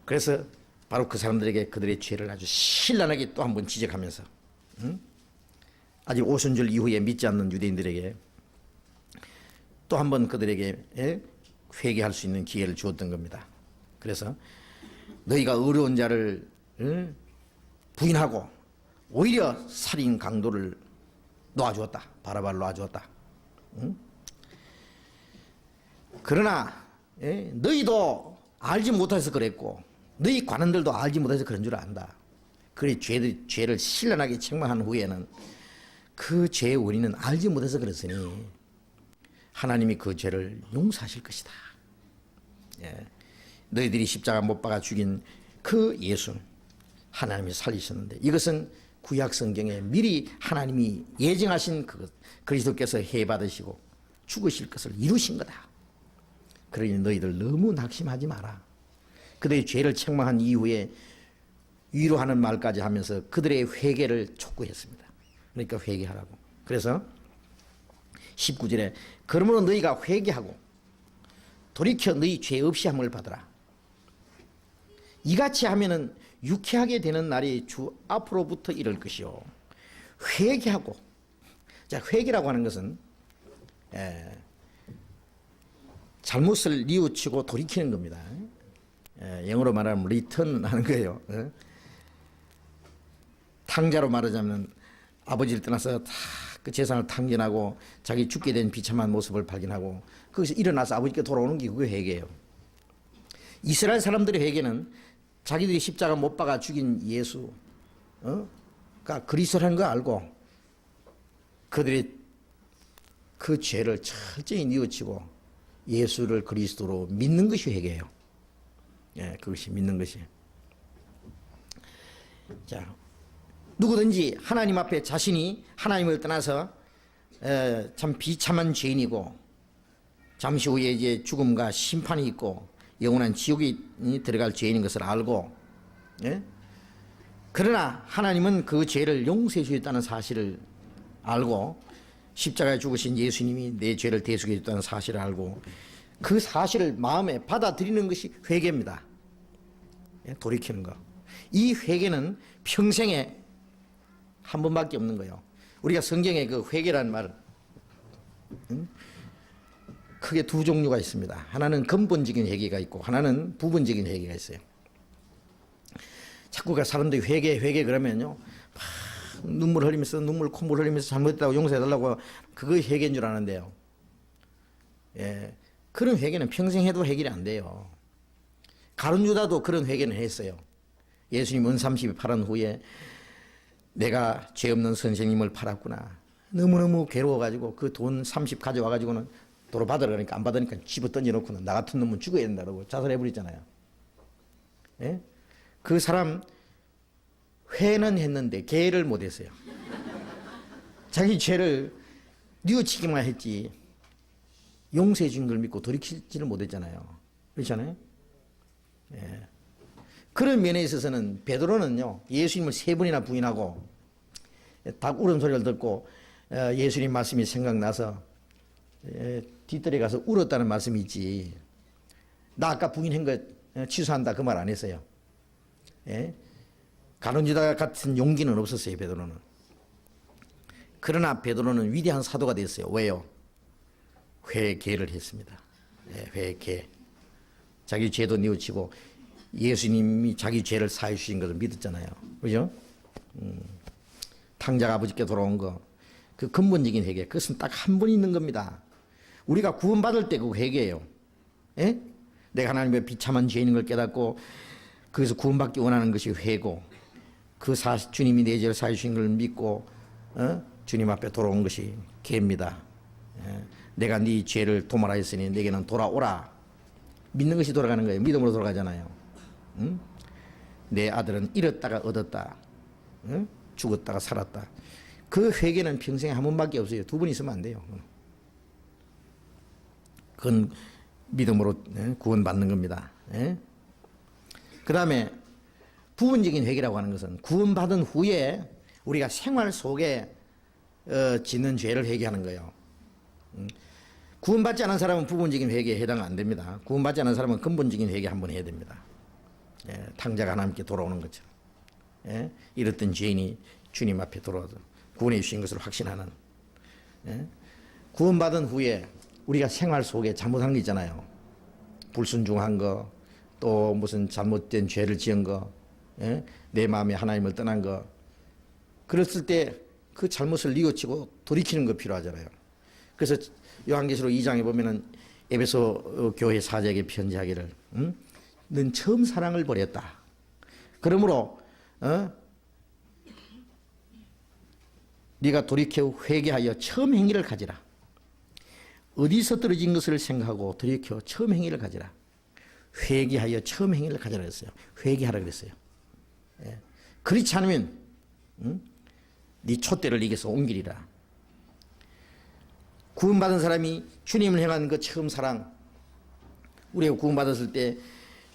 그래서 바로 그 사람들에게 그들의 죄를 아주 신랄하게 또 한 번 지적하면서 아직 오순절 이후에 믿지 않는 유대인들에게 또 한 번 그들에게 회개할 수 있는 기회를 주었던 겁니다. 그래서 너희가 어려운 자를 부인하고 오히려 살인 강도를 놓아주었다. 바라바를 놓아주었다. 그러나 너희도 알지 못해서 그랬고 너희 관원들도 알지 못해서 그런 줄 안다. 그래 죄를 신랄하게 책망한 후에는 그 죄의 원인은 알지 못해서 그랬으니 하나님이 그 죄를 용서하실 것이다. 너희들이 십자가 못 박아 죽인 그 예수 하나님이 살리셨는데 이것은 구약 성경에 미리 하나님이 예정하신 그것 그리스도께서 해 받으시고 죽으실 것을 이루신 거다. 그러니 너희들 너무 낙심하지 마라. 그들의 죄를 책망한 이후에 위로하는 말까지 하면서 그들의 회개를 촉구했습니다. 그러니까 회개하라고. 그래서 19절에 그러므로 너희가 회개하고 돌이켜 너희 죄 없이 함을 받으라. 이같이 하면은 유쾌하게 되는 날이 주 앞으로부터 이를 것이요. 회개하고. 자, 회개라고 하는 것은 잘못을 뉘우치고 돌이키는 겁니다. 영어로 말하면 리턴 하는 거예요. 탕자로 말하자면 아버지를 떠나서 다 그 재산을 탕진하고 자기 죽게 된 비참한 모습을 발견하고 거기서 일어나서 아버지께 돌아오는 게 그게 회개예요. 이스라엘 사람들의 회개는 자기들이 십자가 못 박아 죽인 예수가 그리스도라는 거 알고 그들이 그 죄를 철저히 뉘우치고 예수를 그리스도로 믿는 것이 회개예요. 그것이 믿는 것이. 자, 누구든지 하나님 앞에 자신이 하나님을 떠나서 참 비참한 죄인이고 잠시 후에 이제 죽음과 심판이 있고 영원한 지옥에 들어갈 죄인인 것을 알고 그러나 하나님은 그 죄를 용서해 주셨다는 사실을 알고 십자가에 죽으신 예수님이 내 죄를 대속해 줬다는 사실을 알고 그 사실을 마음에 받아들이는 것이 회개입니다. 돌이키는 거. 이 회개는 평생에 한 번밖에 없는 거예요. 우리가 성경에 그 회개라는 말 크게 두 종류가 있습니다. 하나는 근본적인 회개가 있고 하나는 부분적인 회개가 있어요. 자꾸 그 사람들이 회개 그러면요 막 눈물 흘리면서 콧물 흘리면서 잘못했다고 용서해달라고 그거 회개인 줄 아는데요. 그런 회개는 평생 해도 해결이 안 돼요. 가룟 유다도 그런 회개는 했어요. 예수님 은 30이 팔은 후에 내가 죄 없는 선생님을 팔았구나. 너무너무 괴로워가지고 그 돈 30 가져와가지고는 도로 받으라 그러니까 안 받으니까 집어 던져놓고는 나 같은 놈은 죽어야 된다고 자살해버리잖아요. 그 사람 회는 했는데 개를 못했어요. 자기 죄를 뉘우치기만 했지 용서해 준 걸 믿고 돌이키지를 못했잖아요. 그렇잖아요. 그런 면에 있어서는 베드로는요 예수님을 3번이나 부인하고 닭 울음소리를 듣고 예수님 말씀이 생각나서 뒷뜰에 가서 울었다는 말씀이 있지. 나 아까 부인한 거 취소한다 그 말 안 했어요. 가룟 유다 같은 용기는 없었어요. 베드로는. 그러나 베드로는 위대한 사도가 됐어요. 왜요? 회개를 했습니다. 회개. 자기 죄도 뉘우치고 예수님이 자기 죄를 사해 주신 것을 믿었잖아요. 그죠? 탕자가 아버지께 돌아온 거. 그 근본적인 회개. 그것은 딱 한 번 있는 겁니다. 우리가 구원받을 때 그 회개예요. 내가 하나님의 비참한 죄인인 걸 깨닫고 거기서 구원받기 원하는 것이 회고 그 주님이 내 죄를 사해 주신 걸 믿고 주님 앞에 돌아온 것이 개입니다. 내가 네 죄를 도말하였으니 내게는 돌아오라. 믿는 것이 돌아가는 거예요. 믿음으로 돌아가잖아요. 내 아들은 잃었다가 얻었다. 죽었다가 살았다. 그 회개는 평생에 한 번밖에 없어요. 2번 있으면 안 돼요. 그건 믿음으로 구원받는 겁니다. 그 다음에 부분적인 회개라고 하는 것은 구원받은 후에 우리가 생활 속에 짓는 죄를 회개하는 거예요. 구원받지 않은 사람은 부분적인 회개에 해당 안 됩니다. 구원받지 않은 사람은 근본적인 회개 한번 해야 됩니다. 탕자가 하나님께 돌아오는 것처럼. 잃었던 죄인이 주님 앞에 돌아와서 구원해 주신 것을 확신하는. 구원받은 후에 우리가 생활 속에 잘못한 거 있잖아요. 불순종한 거, 또 무슨 잘못된 죄를 지은 거, 예? 내 마음에 하나님을 떠난 거. 그랬을 때 그 잘못을 뉘우치고 돌이키는 거 필요하잖아요. 그래서 요한계시록 2장에 보면은 에베소 교회 사제에게 편지하기를, 넌 처음 사랑을 버렸다. 그러므로 네가 돌이켜 회개하여 처음 행위를 가지라. 어디서 떨어진 것을 생각하고 돌이켜 처음 행위를 가지라. 회개하여 처음 행위를 가지라 그랬어요. 회개하라 그랬어요. 예. 그렇지 않으면 네 촛대를 이겨서 옮기리라. 구원받은 사람이 주님을 향한 그 처음 사랑, 우리가 구원받았을 때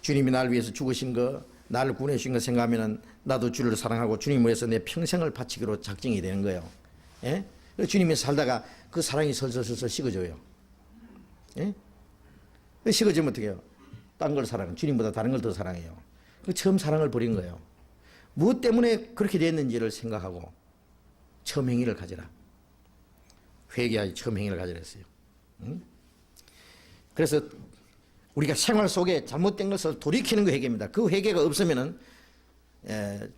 주님이 나를 위해서 죽으신 거, 나를 구원해 주신 거 생각하면 나도 주를 사랑하고 주님을 위해서 내 평생을 바치기로 작정이 되는 거예요. 예? 주님이 살다가 그 사랑이 설설설설 식어져요. 예? 식어지면 어떻게 해요? 딴 걸 사랑해. 주님보다 다른 걸 더 사랑해요. 그 처음 사랑을 버린 거예요. 무엇 때문에 그렇게 됐는지를 생각하고 처음 행위를 가지라. 회개하여 처음 행위를 가지라 했어요. 응? 그래서 우리가 생활 속에 잘못된 것을 돌이키는 거 회개입니다. 그 회개가 없으면은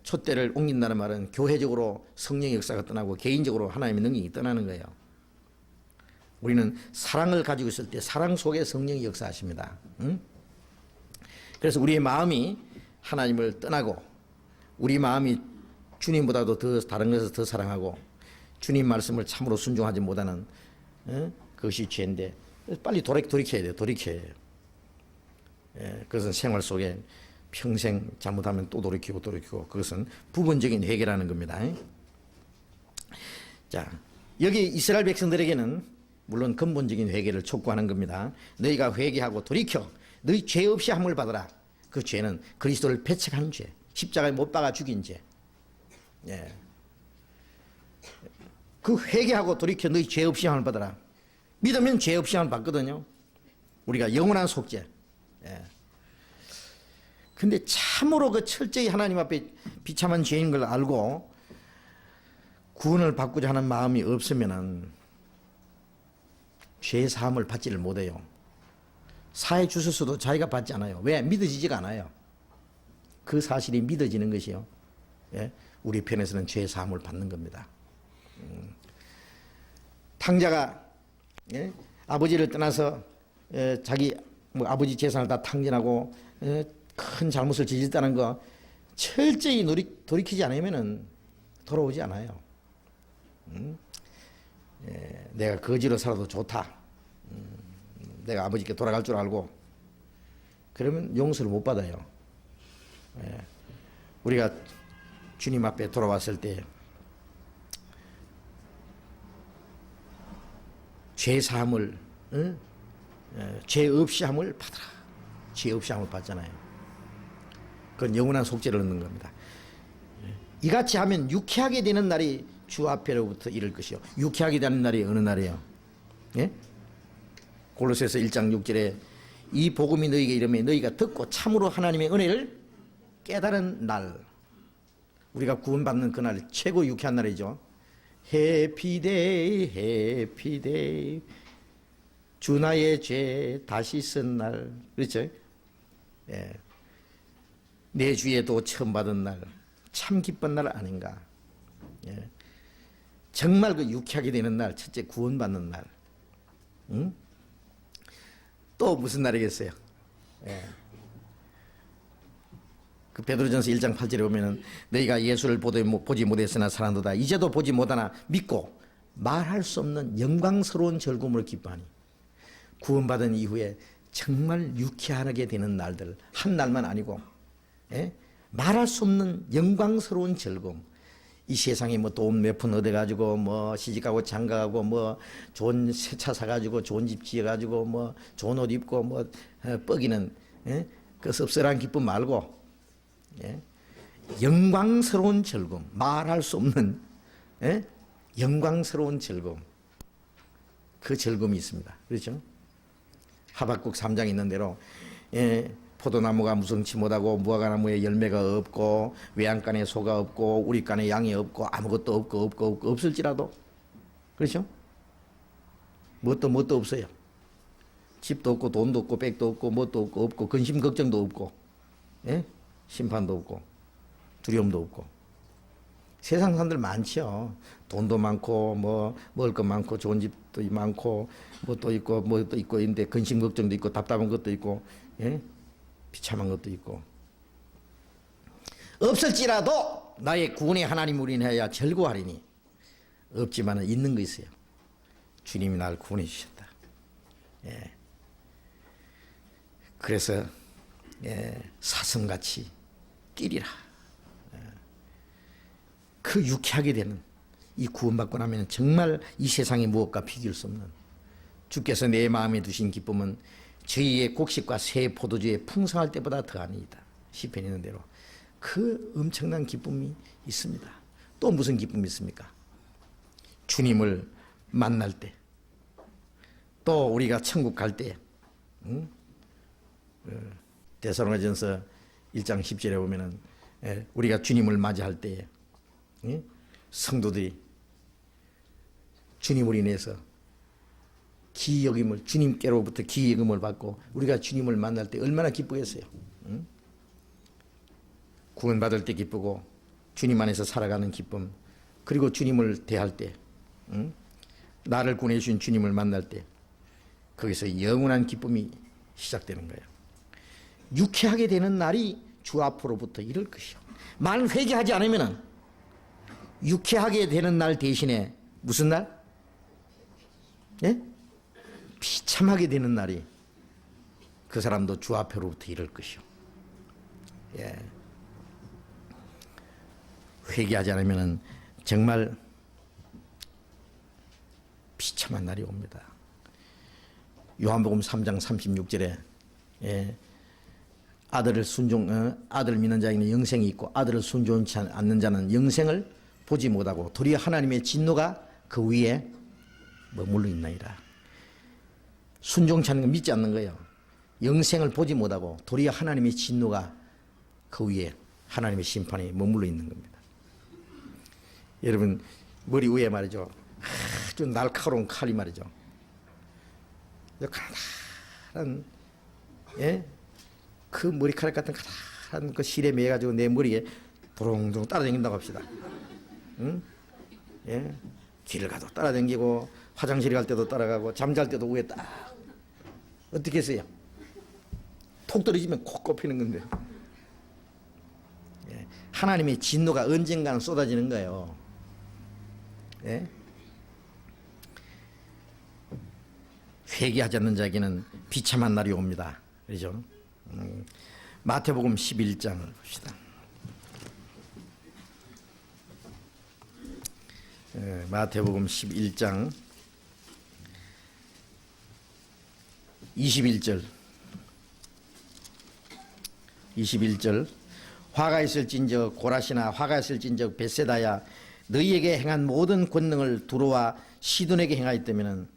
촛대를 옮긴다는 말은 교회적으로 성령의 역사가 떠나고 개인적으로 하나님의 능력이 떠나는 거예요. 우리는 사랑을 가지고 있을 때 사랑 속에 성령이 역사하십니다. 응? 그래서 우리의 마음이 하나님을 떠나고 우리 마음이 주님보다도 더 다른 것을 더 사랑하고 주님 말씀을 참으로 순종하지 못하는 그것이 죄인데 빨리 돌이켜야 돼요. 돌이켜야 해요. 그것은 생활 속에 평생 잘못하면 또 돌이키고 그것은 부분적인 회개라는 겁니다. 자, 여기 이스라엘 백성들에게는 물론 근본적인 회개를 촉구하는 겁니다. 너희가 회개하고 돌이켜 너희 죄 없이 함을 받아라. 그 죄는 그리스도를 배척한 죄, 십자가에 못 박아 죽인 죄. 예. 그 회개하고 돌이켜 너희 죄 없이 함을 받아라. 믿으면 죄 없이 함을 받거든요. 우리가 영원한 속죄. 예. 근데 참으로 그 철저히 하나님 앞에 비참한 죄인 걸 알고 구원을 받고자 하는 마음이 없으면은 죄 사함을 받지를 못해요. 사해 주셨어도 자기가 받지 않아요. 왜? 믿어지지가 않아요. 그 사실이 믿어지는 것이요. 예? 우리 편에서는 죄 사함을 받는 겁니다. 탕자가 아버지를 떠나서 자기 아버지 재산을 다 탕진하고 큰 잘못을 저질렀다는 거 철저히 돌이키지 않으면 돌아오지 않아요. 내가 거지로 살아도 좋다. 내가 아버지께 돌아갈 줄 알고 그러면 용서를 못 받아요. 우리가 주님 앞에 돌아왔을 때 죄 사함을 죄 없이 함을 받아라. 죄 없이 함을 받잖아요. 그건 영원한 속죄를 얻는 겁니다. 이같이 하면 유쾌하게 되는 날이 주 앞에로부터 이를 것이요. 유쾌하게 되는 날이 어느 날이에요? 예? 골로새서 1장 6절에 이 복음이 너희에게 이르매 너희가 듣고 참으로 하나님의 은혜를 깨달은 날. 우리가 구원받는 그날 최고 유쾌한 날이죠. 해피데이 해피데이 주 나의 죄 다시 쓴 날. 그렇죠? 예. 내 주에도 처음 받은 날 참 기쁜 날 아닌가. 예. 정말 그 유쾌하게 되는 날, 첫째 구원받는 날. 응? 또 무슨 날이겠어요? 예. 그 베드로전서 1장 8절에 보면은 너희가 예수를 보지 못했으나 사랑도다 이제도 보지 못하나 믿고 말할 수 없는 영광스러운 즐거움으로 기뻐하니. 구원받은 이후에 정말 유쾌하게 되는 날들, 한 날만 아니고 예? 말할 수 없는 영광스러운 즐거움. 이 세상에 뭐 돈 몇 푼 얻어가지고 뭐 시집가고 장가가고 뭐 좋은 새 차 사가지고 좋은 집 지어가지고 뭐 좋은 옷 입고 뭐 뻐기는 예? 그 씁쓸한 기쁨 말고 예? 영광스러운 즐거움, 말할 수 없는 예? 영광스러운 즐거움. 그 즐거움이 있습니다. 그렇죠? 하박국 3장에 있는 대로 예? 포도나무가 무성치 못하고 무화과나무에 열매가 없고 외양간에 소가 없고 우리간에 양이 없고 아무것도 없고 없을지라도 그렇죠? 뭣도 없어요. 집도 없고 돈도 없고 백도 없고 뭣도 없고 근심 걱정도 없고, 예? 심판도 없고 두려움도 없고. 세상 사람들 많죠. 돈도 많고 뭐 먹을 것 많고 좋은 집도 많고 뭣도 있고 뭐도 있고 있는데 근심 걱정도 있고 답답한 것도 있고, 예? 비참한 것도 있고. 없을지라도 나의 구원의 하나님으로 인하여 즐거워하리니. 없지만은 있는 거 있어요. 주님이 나를 구원해 주셨다. 예. 그래서 사슴같이 뛰리라. 그 유쾌하게 되는 이 구원받고 나면 정말 이 세상의 무엇과 비교할 수 없는, 주께서 내 마음에 두신 기쁨은 저희의 곡식과 새 포도주의 풍성할 때보다 더하니이다. 시편에 있는 대로 그 엄청난 기쁨이 있습니다. 또 무슨 기쁨이 있습니까? 주님을 만날 때, 또 우리가 천국 갈 때, 데살로니가전서 1장 10절에 보면은 우리가 주님을 맞이할 때에 성도들이 주님으로 인해서 기여김을, 주님께로부터 기여김을 받고 우리가 주님을 만날 때 얼마나 기쁘겠어요. 구원받을 때 기쁘고 주님 안에서 살아가는 기쁨, 그리고 주님을 대할 때, 나를 구원해 주신 주님을 만날 때 거기서 영원한 기쁨이 시작되는 거예요. 유쾌하게 되는 날이 주 앞으로부터 이를 것이요. 만일 회개하지 않으면 유쾌하게 되는 날 대신에 무슨 날? 예? 비참하게 되는 날이 그 사람도 주 앞으로부터 이를 것이요. 예. 회개하지 않으면 정말 비참한 날이 옵니다. 요한복음 3장 36절에 아들을 아들을 믿는 자에게는 영생이 있고 아들을 순종치 않는 자는 영생을 보지 못하고 도리어 하나님의 진노가 그 위에 머물러 있나이다. 순종치 않는 건 믿지 않는 거예요. 영생을 보지 못하고 도리어 하나님의 진노가 그 위에, 하나님의 심판이 머물러 있는 겁니다. 여러분 머리 위에 말이죠, 아주 날카로운 칼이 말이죠, 가난한, 그 머리카락 같은 가난한 그 실에 매가지고 내 머리에 도롱도롱 따라다닌다고 합시다. 응? 예? 길을 가도 따라다니고 화장실 갈 때도 따라가고 잠잘 때도 위에 딱, 어떻게 했어요? 톡 떨어지면 콕 꼽히는 건데, 예? 하나님의 진노가 언젠가는 쏟아지는 거예요. 예? 회개하지 않는 자에게는 비참한 날이 옵니다. 그렇죠? 마태복음 11장을 봅시다. 마태복음 11장 21절 화가 있을진저 고라시나 화가 있을진저 벳세다야 너희에게 행한 모든 권능을 두로와 시돈에게 행하였다면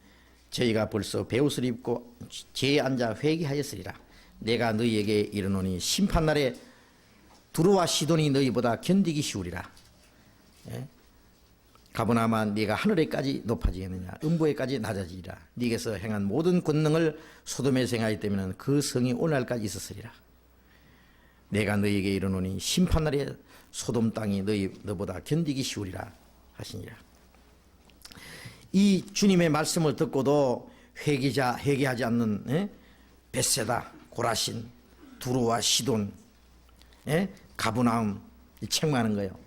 저희가 벌써 베옷을 입고 죄에 앉아 회개하였으리라. 내가 너희에게 이르노니 심판날에 두로와 시돈이 너희보다 견디기 쉬우리라. 예? 가버나마 네가 하늘에까지 높아지겠느냐, 음보에까지 낮아지리라. 네게서 행한 모든 권능을 소돔에서 행하였다면 그 성이 오늘날까지 있었으리라. 내가 너희에게 이르노니 심판날에 소돔 땅이 너보다 견디기 쉬우리라 하시니라. 이 주님의 말씀을 듣고도 회개하지 않는 벳세다, 고라신, 두로와 시돈, 가브나움 책망하는 거예요.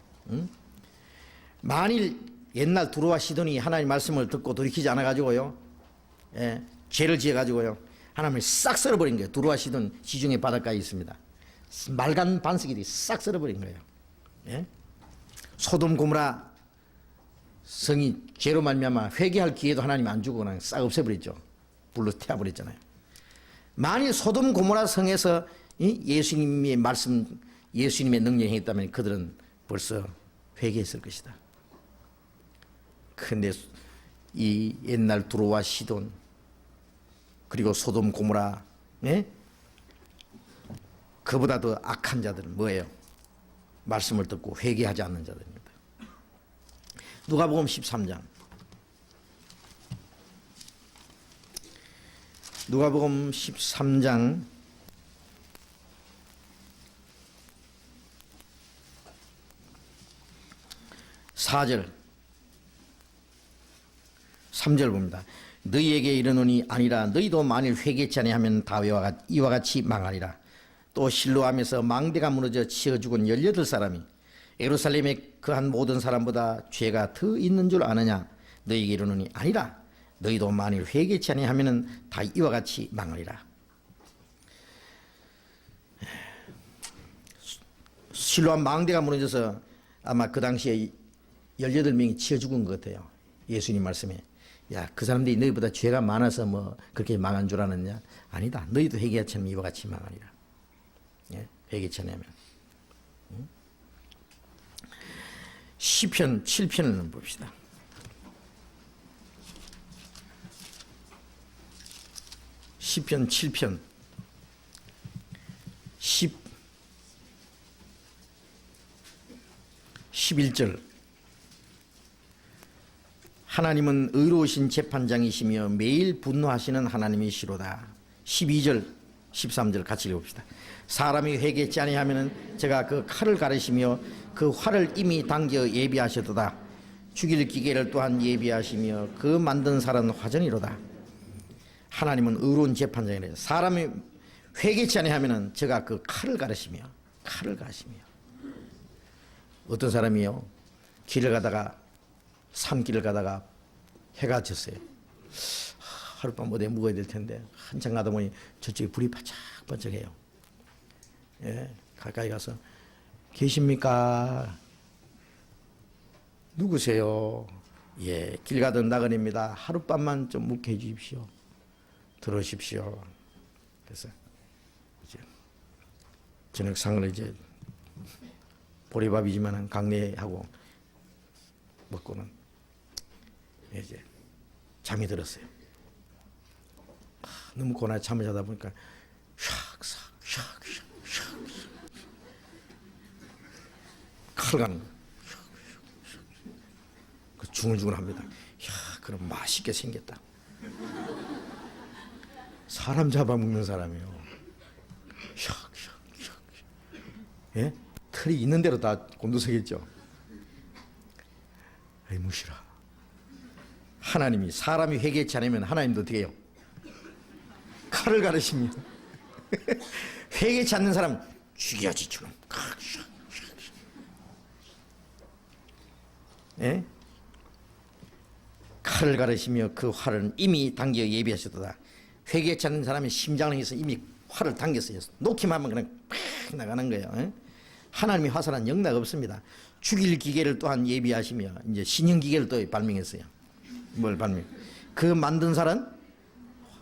만일 옛날 두로와 시돈이 하나님 말씀을 듣고 돌이키지 않아가지고요, 죄를 지어가지고요, 하나님을 싹 썰어버린 거예요. 두로와 시돈 지중해 바닷가에 있습니다. 말간 반석이 싹 썰어버린 거예요. 소돔 고모라 성이 죄로 말미암아 회개할 기회도 하나님 안 주고 그냥 싹 없애버렸죠. 불로 태워버렸잖아요. 만일 소돔 고모라 성에서 예수님의 말씀, 예수님의 능력이 있다면 그들은 벌써 회개했을 것이다. 그런데 이 옛날 두로와 시돈 그리고 소돔 고모라, 그보다 더 악한 자들은 뭐예요? 말씀을 듣고 회개하지 않는 자들입니다. 누가복음 13장 누가복음 13장 4절 3절 봅니다. 너희에게 이르노니 아니라 너희도 만일 회개치 아니하면 다 이와 같이 망하리라. 또 실로암에서 망대가 무너져 치어 죽은 18사람이 예루살렘에 그한 모든 사람보다 죄가 더 있는 줄 아느냐. 너희에게 이르노니 아니라 너희도 만일 회개치 아니하면 다 이와 같이 망하리라. 실로암 망대가 무너져서 아마 그 당시에 18명이 치어 죽은 것 같아요. 예수님 말씀에 야, 그 사람들이 너희보다 죄가 많아서 뭐 그렇게 망한 줄 아느냐? 아니다. 너희도 회개치 않으면 이와 같이 망하리라. 예? 회개치 않으면. 시편 7편을 봅시다. 시편 7편 11절 하나님은 의로우신 재판장이시며 매일 분노하시는 하나님이시로다. 12절 13절 같이 읽어봅시다. 사람이 회개치 아니하면 제가 그 칼을 가르시며 그 활을 이미 당겨 예비하셨도다. 죽일 기계를 또한 예비하시며 그 만든 살은 화전이로다. 하나님은 의로운 재판장이래요. 사람이 회개치 아니하면 제가 그 칼을 가르시며 어떤 사람이요 길을 가다가 산길을 가다가 해가 졌어요. 하룻밤 어디에 묵어야 될 텐데 한참 가다 보니 저쪽에 불이 반짝반짝해요. 예, 가까이 가서 계십니까? 누구세요? 예, 길 가던 나그네입니다. 하룻밤만 좀 묵게 해 주십시오. 들어오십시오. 그래서 이제 저녁상을 이제 보리밥이지만 강례하고 먹고는 이제 잠이 들었어요. 너무 고나게 잠을 자다 보니까 샥 칼 가는 거예요. 그 중얼중얼합니다. 야, 그럼 맛있게 생겼다. 사람 잡아먹는 사람이에요. 예? 틀이 있는 대로 다 곤두서겠죠. 아이 무시라. 하나님이 사람이 회개치 않으면 하나님도 어떻게 해요? 칼을 가르시며 회개치 않는 사람 죽여야지 지금. 예? 칼을 가르시며 그 활은 이미 당겨 예비하셨도다. 회개치 않는 사람의 심장을 해서 이미 활을 당겼어요. 놓기만 하면 그냥 팍 나가는 거예요. 예? 하나님의 화살은 영락 없습니다. 죽일 기계를 또한 예비하시며 이제 신형 기계를 또 발명했어요. 뭘 발명? 그 만든 살은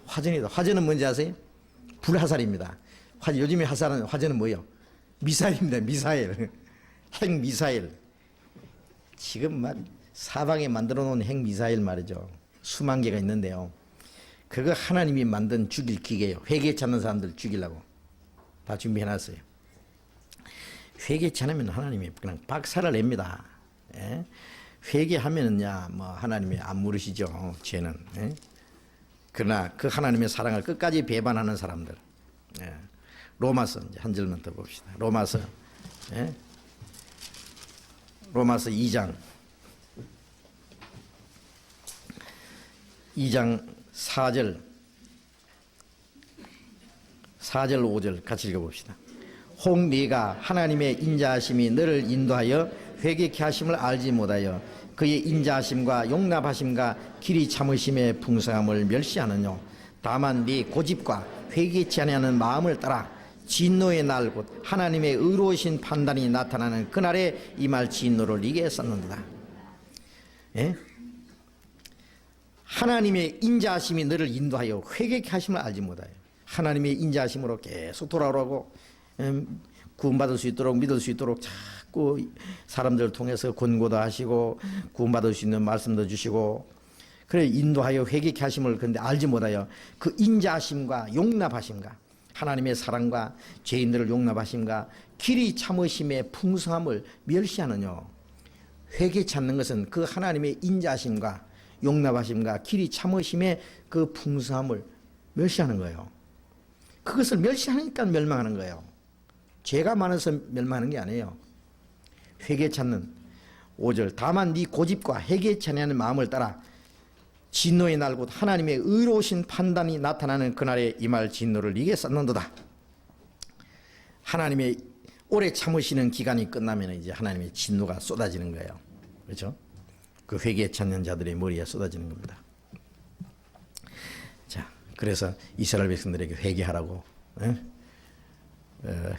화전이다. 화전은 뭔지 아세요? 불화살입니다. 요즘에 화전은 뭐예요? 미사일입니다. 미사일. 핵 미사일. 지금 사방에 만들어 놓은 핵 미사일 말이죠. 수만 개가 있는데요. 그거 하나님이 만든 죽일 기계예요. 회개치 않는 사람들 죽이려고 다 준비해 놨어요. 회개치 않으면 하나님이 그냥 박살을 냅니다. 예? 회개하면은야 뭐 하나님이 안 물으시죠. 죄는. 예? 그러나 그 하나님의 사랑을 끝까지 배반하는 사람들. 예. 로마서 이제 한 절만 더 봅시다. 로마서. 예? 로마서 2장 4절 5절 같이 읽어봅시다. 혹 네가 하나님의 인자하심이 너를 인도하여 회개케 하심을 알지 못하여 그의 인자하심과 용납하심과 길이 참으심의 풍성함을 멸시하느뇨. 다만 네 고집과 회개치 아니하는 마음을 따라 진노의 날 곧 하나님의 의로우신 판단이 나타나는 그날에 임할 진노를 이게 썼는다. 예? 하나님의 인자하심이 너를 인도하여 회개케 하심을 알지 못하여 하나님의 인자하심으로 계속 돌아오라고 구원받을 수 있도록 믿을 수 있도록 자꾸 사람들을 통해서 권고도 하시고 구원받을 수 있는 말씀도 주시고 그래 인도하여 회개케 하심을 그런데 알지 못하여 그 인자하심과 용납하심과 하나님의 사랑과 죄인들을 용납하심과 길이 참으심의 풍성함을 멸시하느뇨. 회개치 않는 것은 그 하나님의 인자하심과 용납하심과 길이 참으심의 그 풍성함을 멸시하는 거예요. 그것을 멸시하니까 멸망하는 거예요. 죄가 많아서 멸망하는 게 아니에요. 회개 찾는 5절 다만 네 고집과 회개 찾는 마음을 따라 진노의 날 곧 하나님의 의로우신 판단이 나타나는 그날에 임할 진노를 네게 쌓는도다. 하나님의 오래 참으시는 기간이 끝나면 이제 하나님의 진노가 쏟아지는 거예요. 그렇죠? 그 회개 찾는 자들의 머리에 쏟아지는 겁니다. 자, 그래서 이스라엘 백성들에게 회개하라고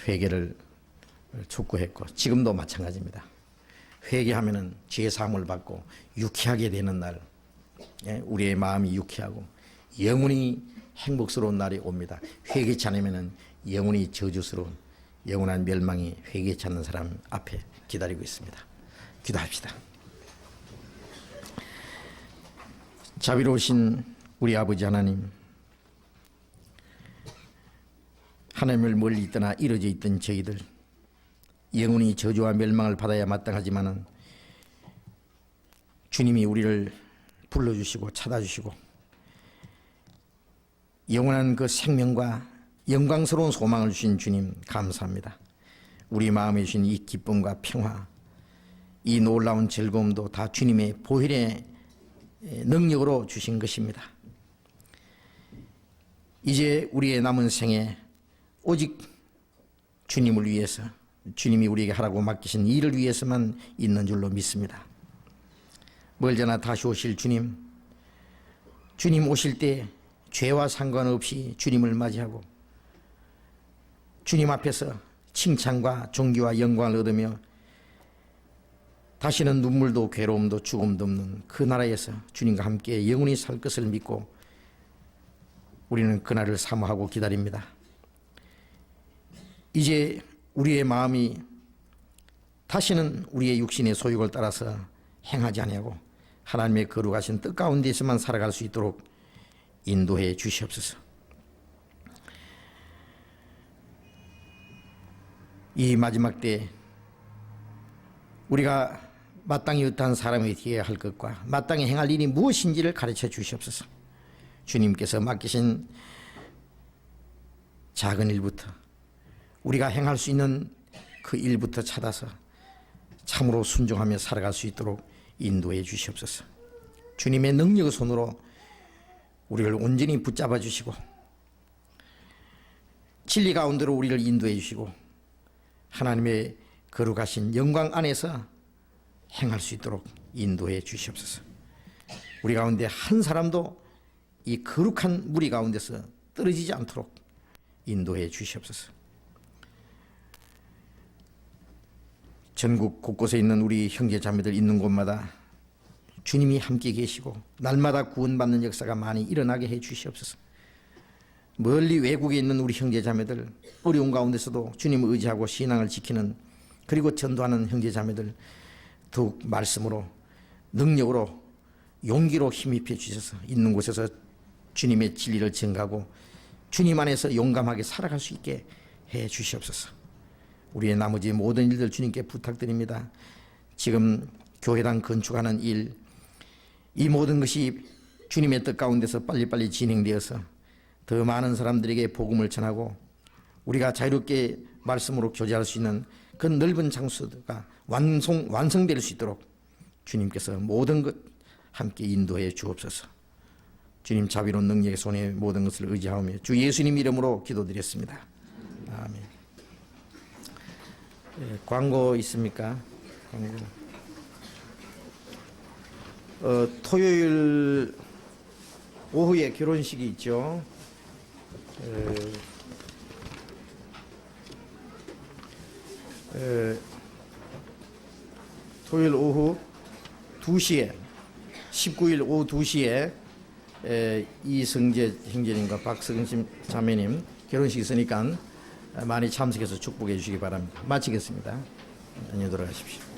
회개를 촉구했고 지금도 마찬가지입니다. 회개하면은 죄 사함을 받고 유쾌하게 되는 날, 우리의 마음이 유쾌하고 영원히 행복스러운 날이 옵니다. 회개치 않으면은 영원히 저주스러운 영원한 멸망이 회개치 않는 사람 앞에 기다리고 있습니다. 기도합시다. 자비로우신 우리 아버지 하나님, 하나님을 멀리 떠나 이루어져 있던 저희들 영원히 저주와 멸망을 받아야 마땅하지만은 주님이 우리를 불러주시고 찾아주시고 영원한 그 생명과 영광스러운 소망을 주신 주님 감사합니다. 우리 마음에 주신 이 기쁨과 평화, 이 놀라운 즐거움도 다 주님의 보혈의 능력으로 주신 것입니다. 이제 우리의 남은 생에 오직 주님을 위해서, 주님이 우리에게 하라고 맡기신 일을 위해서만 있는 줄로 믿습니다. 멀잖아 다시 오실 주님, 주님 오실 때 죄와 상관없이 주님을 맞이하고 주님 앞에서 칭찬과 존귀와 영광을 얻으며 다시는 눈물도 괴로움도 죽음도 없는 그 나라에서 주님과 함께 영원히 살 것을 믿고 우리는 그날을 사모하고 기다립니다. 이제 우리의 마음이 다시는 우리의 육신의 소욕을 따라서 행하지 아니하고 하나님의 거룩하신 뜻 가운데서만 살아갈 수 있도록 인도해 주시옵소서. 이 마지막 때 우리가 마땅히 어떠한 사람이 되어야 할 것과 마땅히 행할 일이 무엇인지를 가르쳐 주시옵소서. 주님께서 맡기신 작은 일부터 우리가 행할 수 있는 그 일부터 찾아서 참으로 순종하며 살아갈 수 있도록 인도해 주시옵소서. 주님의 능력의 손으로 우리를 온전히 붙잡아 주시고 진리 가운데로 우리를 인도해 주시고 하나님의 거룩하신 영광 안에서 행할 수 있도록 인도해 주시옵소서. 우리 가운데 한 사람도 이 거룩한 무리 가운데서 떨어지지 않도록 인도해 주시옵소서. 전국 곳곳에 있는 우리 형제 자매들 있는 곳마다 주님이 함께 계시고 날마다 구원받는 역사가 많이 일어나게 해 주시옵소서. 멀리 외국에 있는 우리 형제 자매들 어려운 가운데서도 주님을 의지하고 신앙을 지키는 그리고 전도하는 형제 자매들 더욱 말씀으로 능력으로 용기로 힘입혀 주셔서 있는 곳에서 주님의 진리를 전가하고 주님 안에서 용감하게 살아갈 수 있게 해 주시옵소서. 우리의 나머지 모든 일들 주님께 부탁드립니다. 지금 교회당 건축하는 일, 이 모든 것이 주님의 뜻 가운데서 빨리빨리 진행되어서 더 많은 사람들에게 복음을 전하고 우리가 자유롭게 말씀으로 교제할 수 있는 그 넓은 장소가 완성될 수 있도록 주님께서 모든 것 함께 인도해 주옵소서. 주님 자비로운 능력의 손에 모든 것을 의지하며 주 예수님 이름으로 기도드렸습니다. 아멘. 광고 있습니까? 광고. 토요일 오후에 결혼식이 있죠. 토요일 오후 2시에 19일 오후 2시에 이성재 형제님과 박성심 자매님 결혼식 있으니까 많이 참석해서 축복해 주시기 바랍니다. 마치겠습니다. 안녕히 돌아가십시오.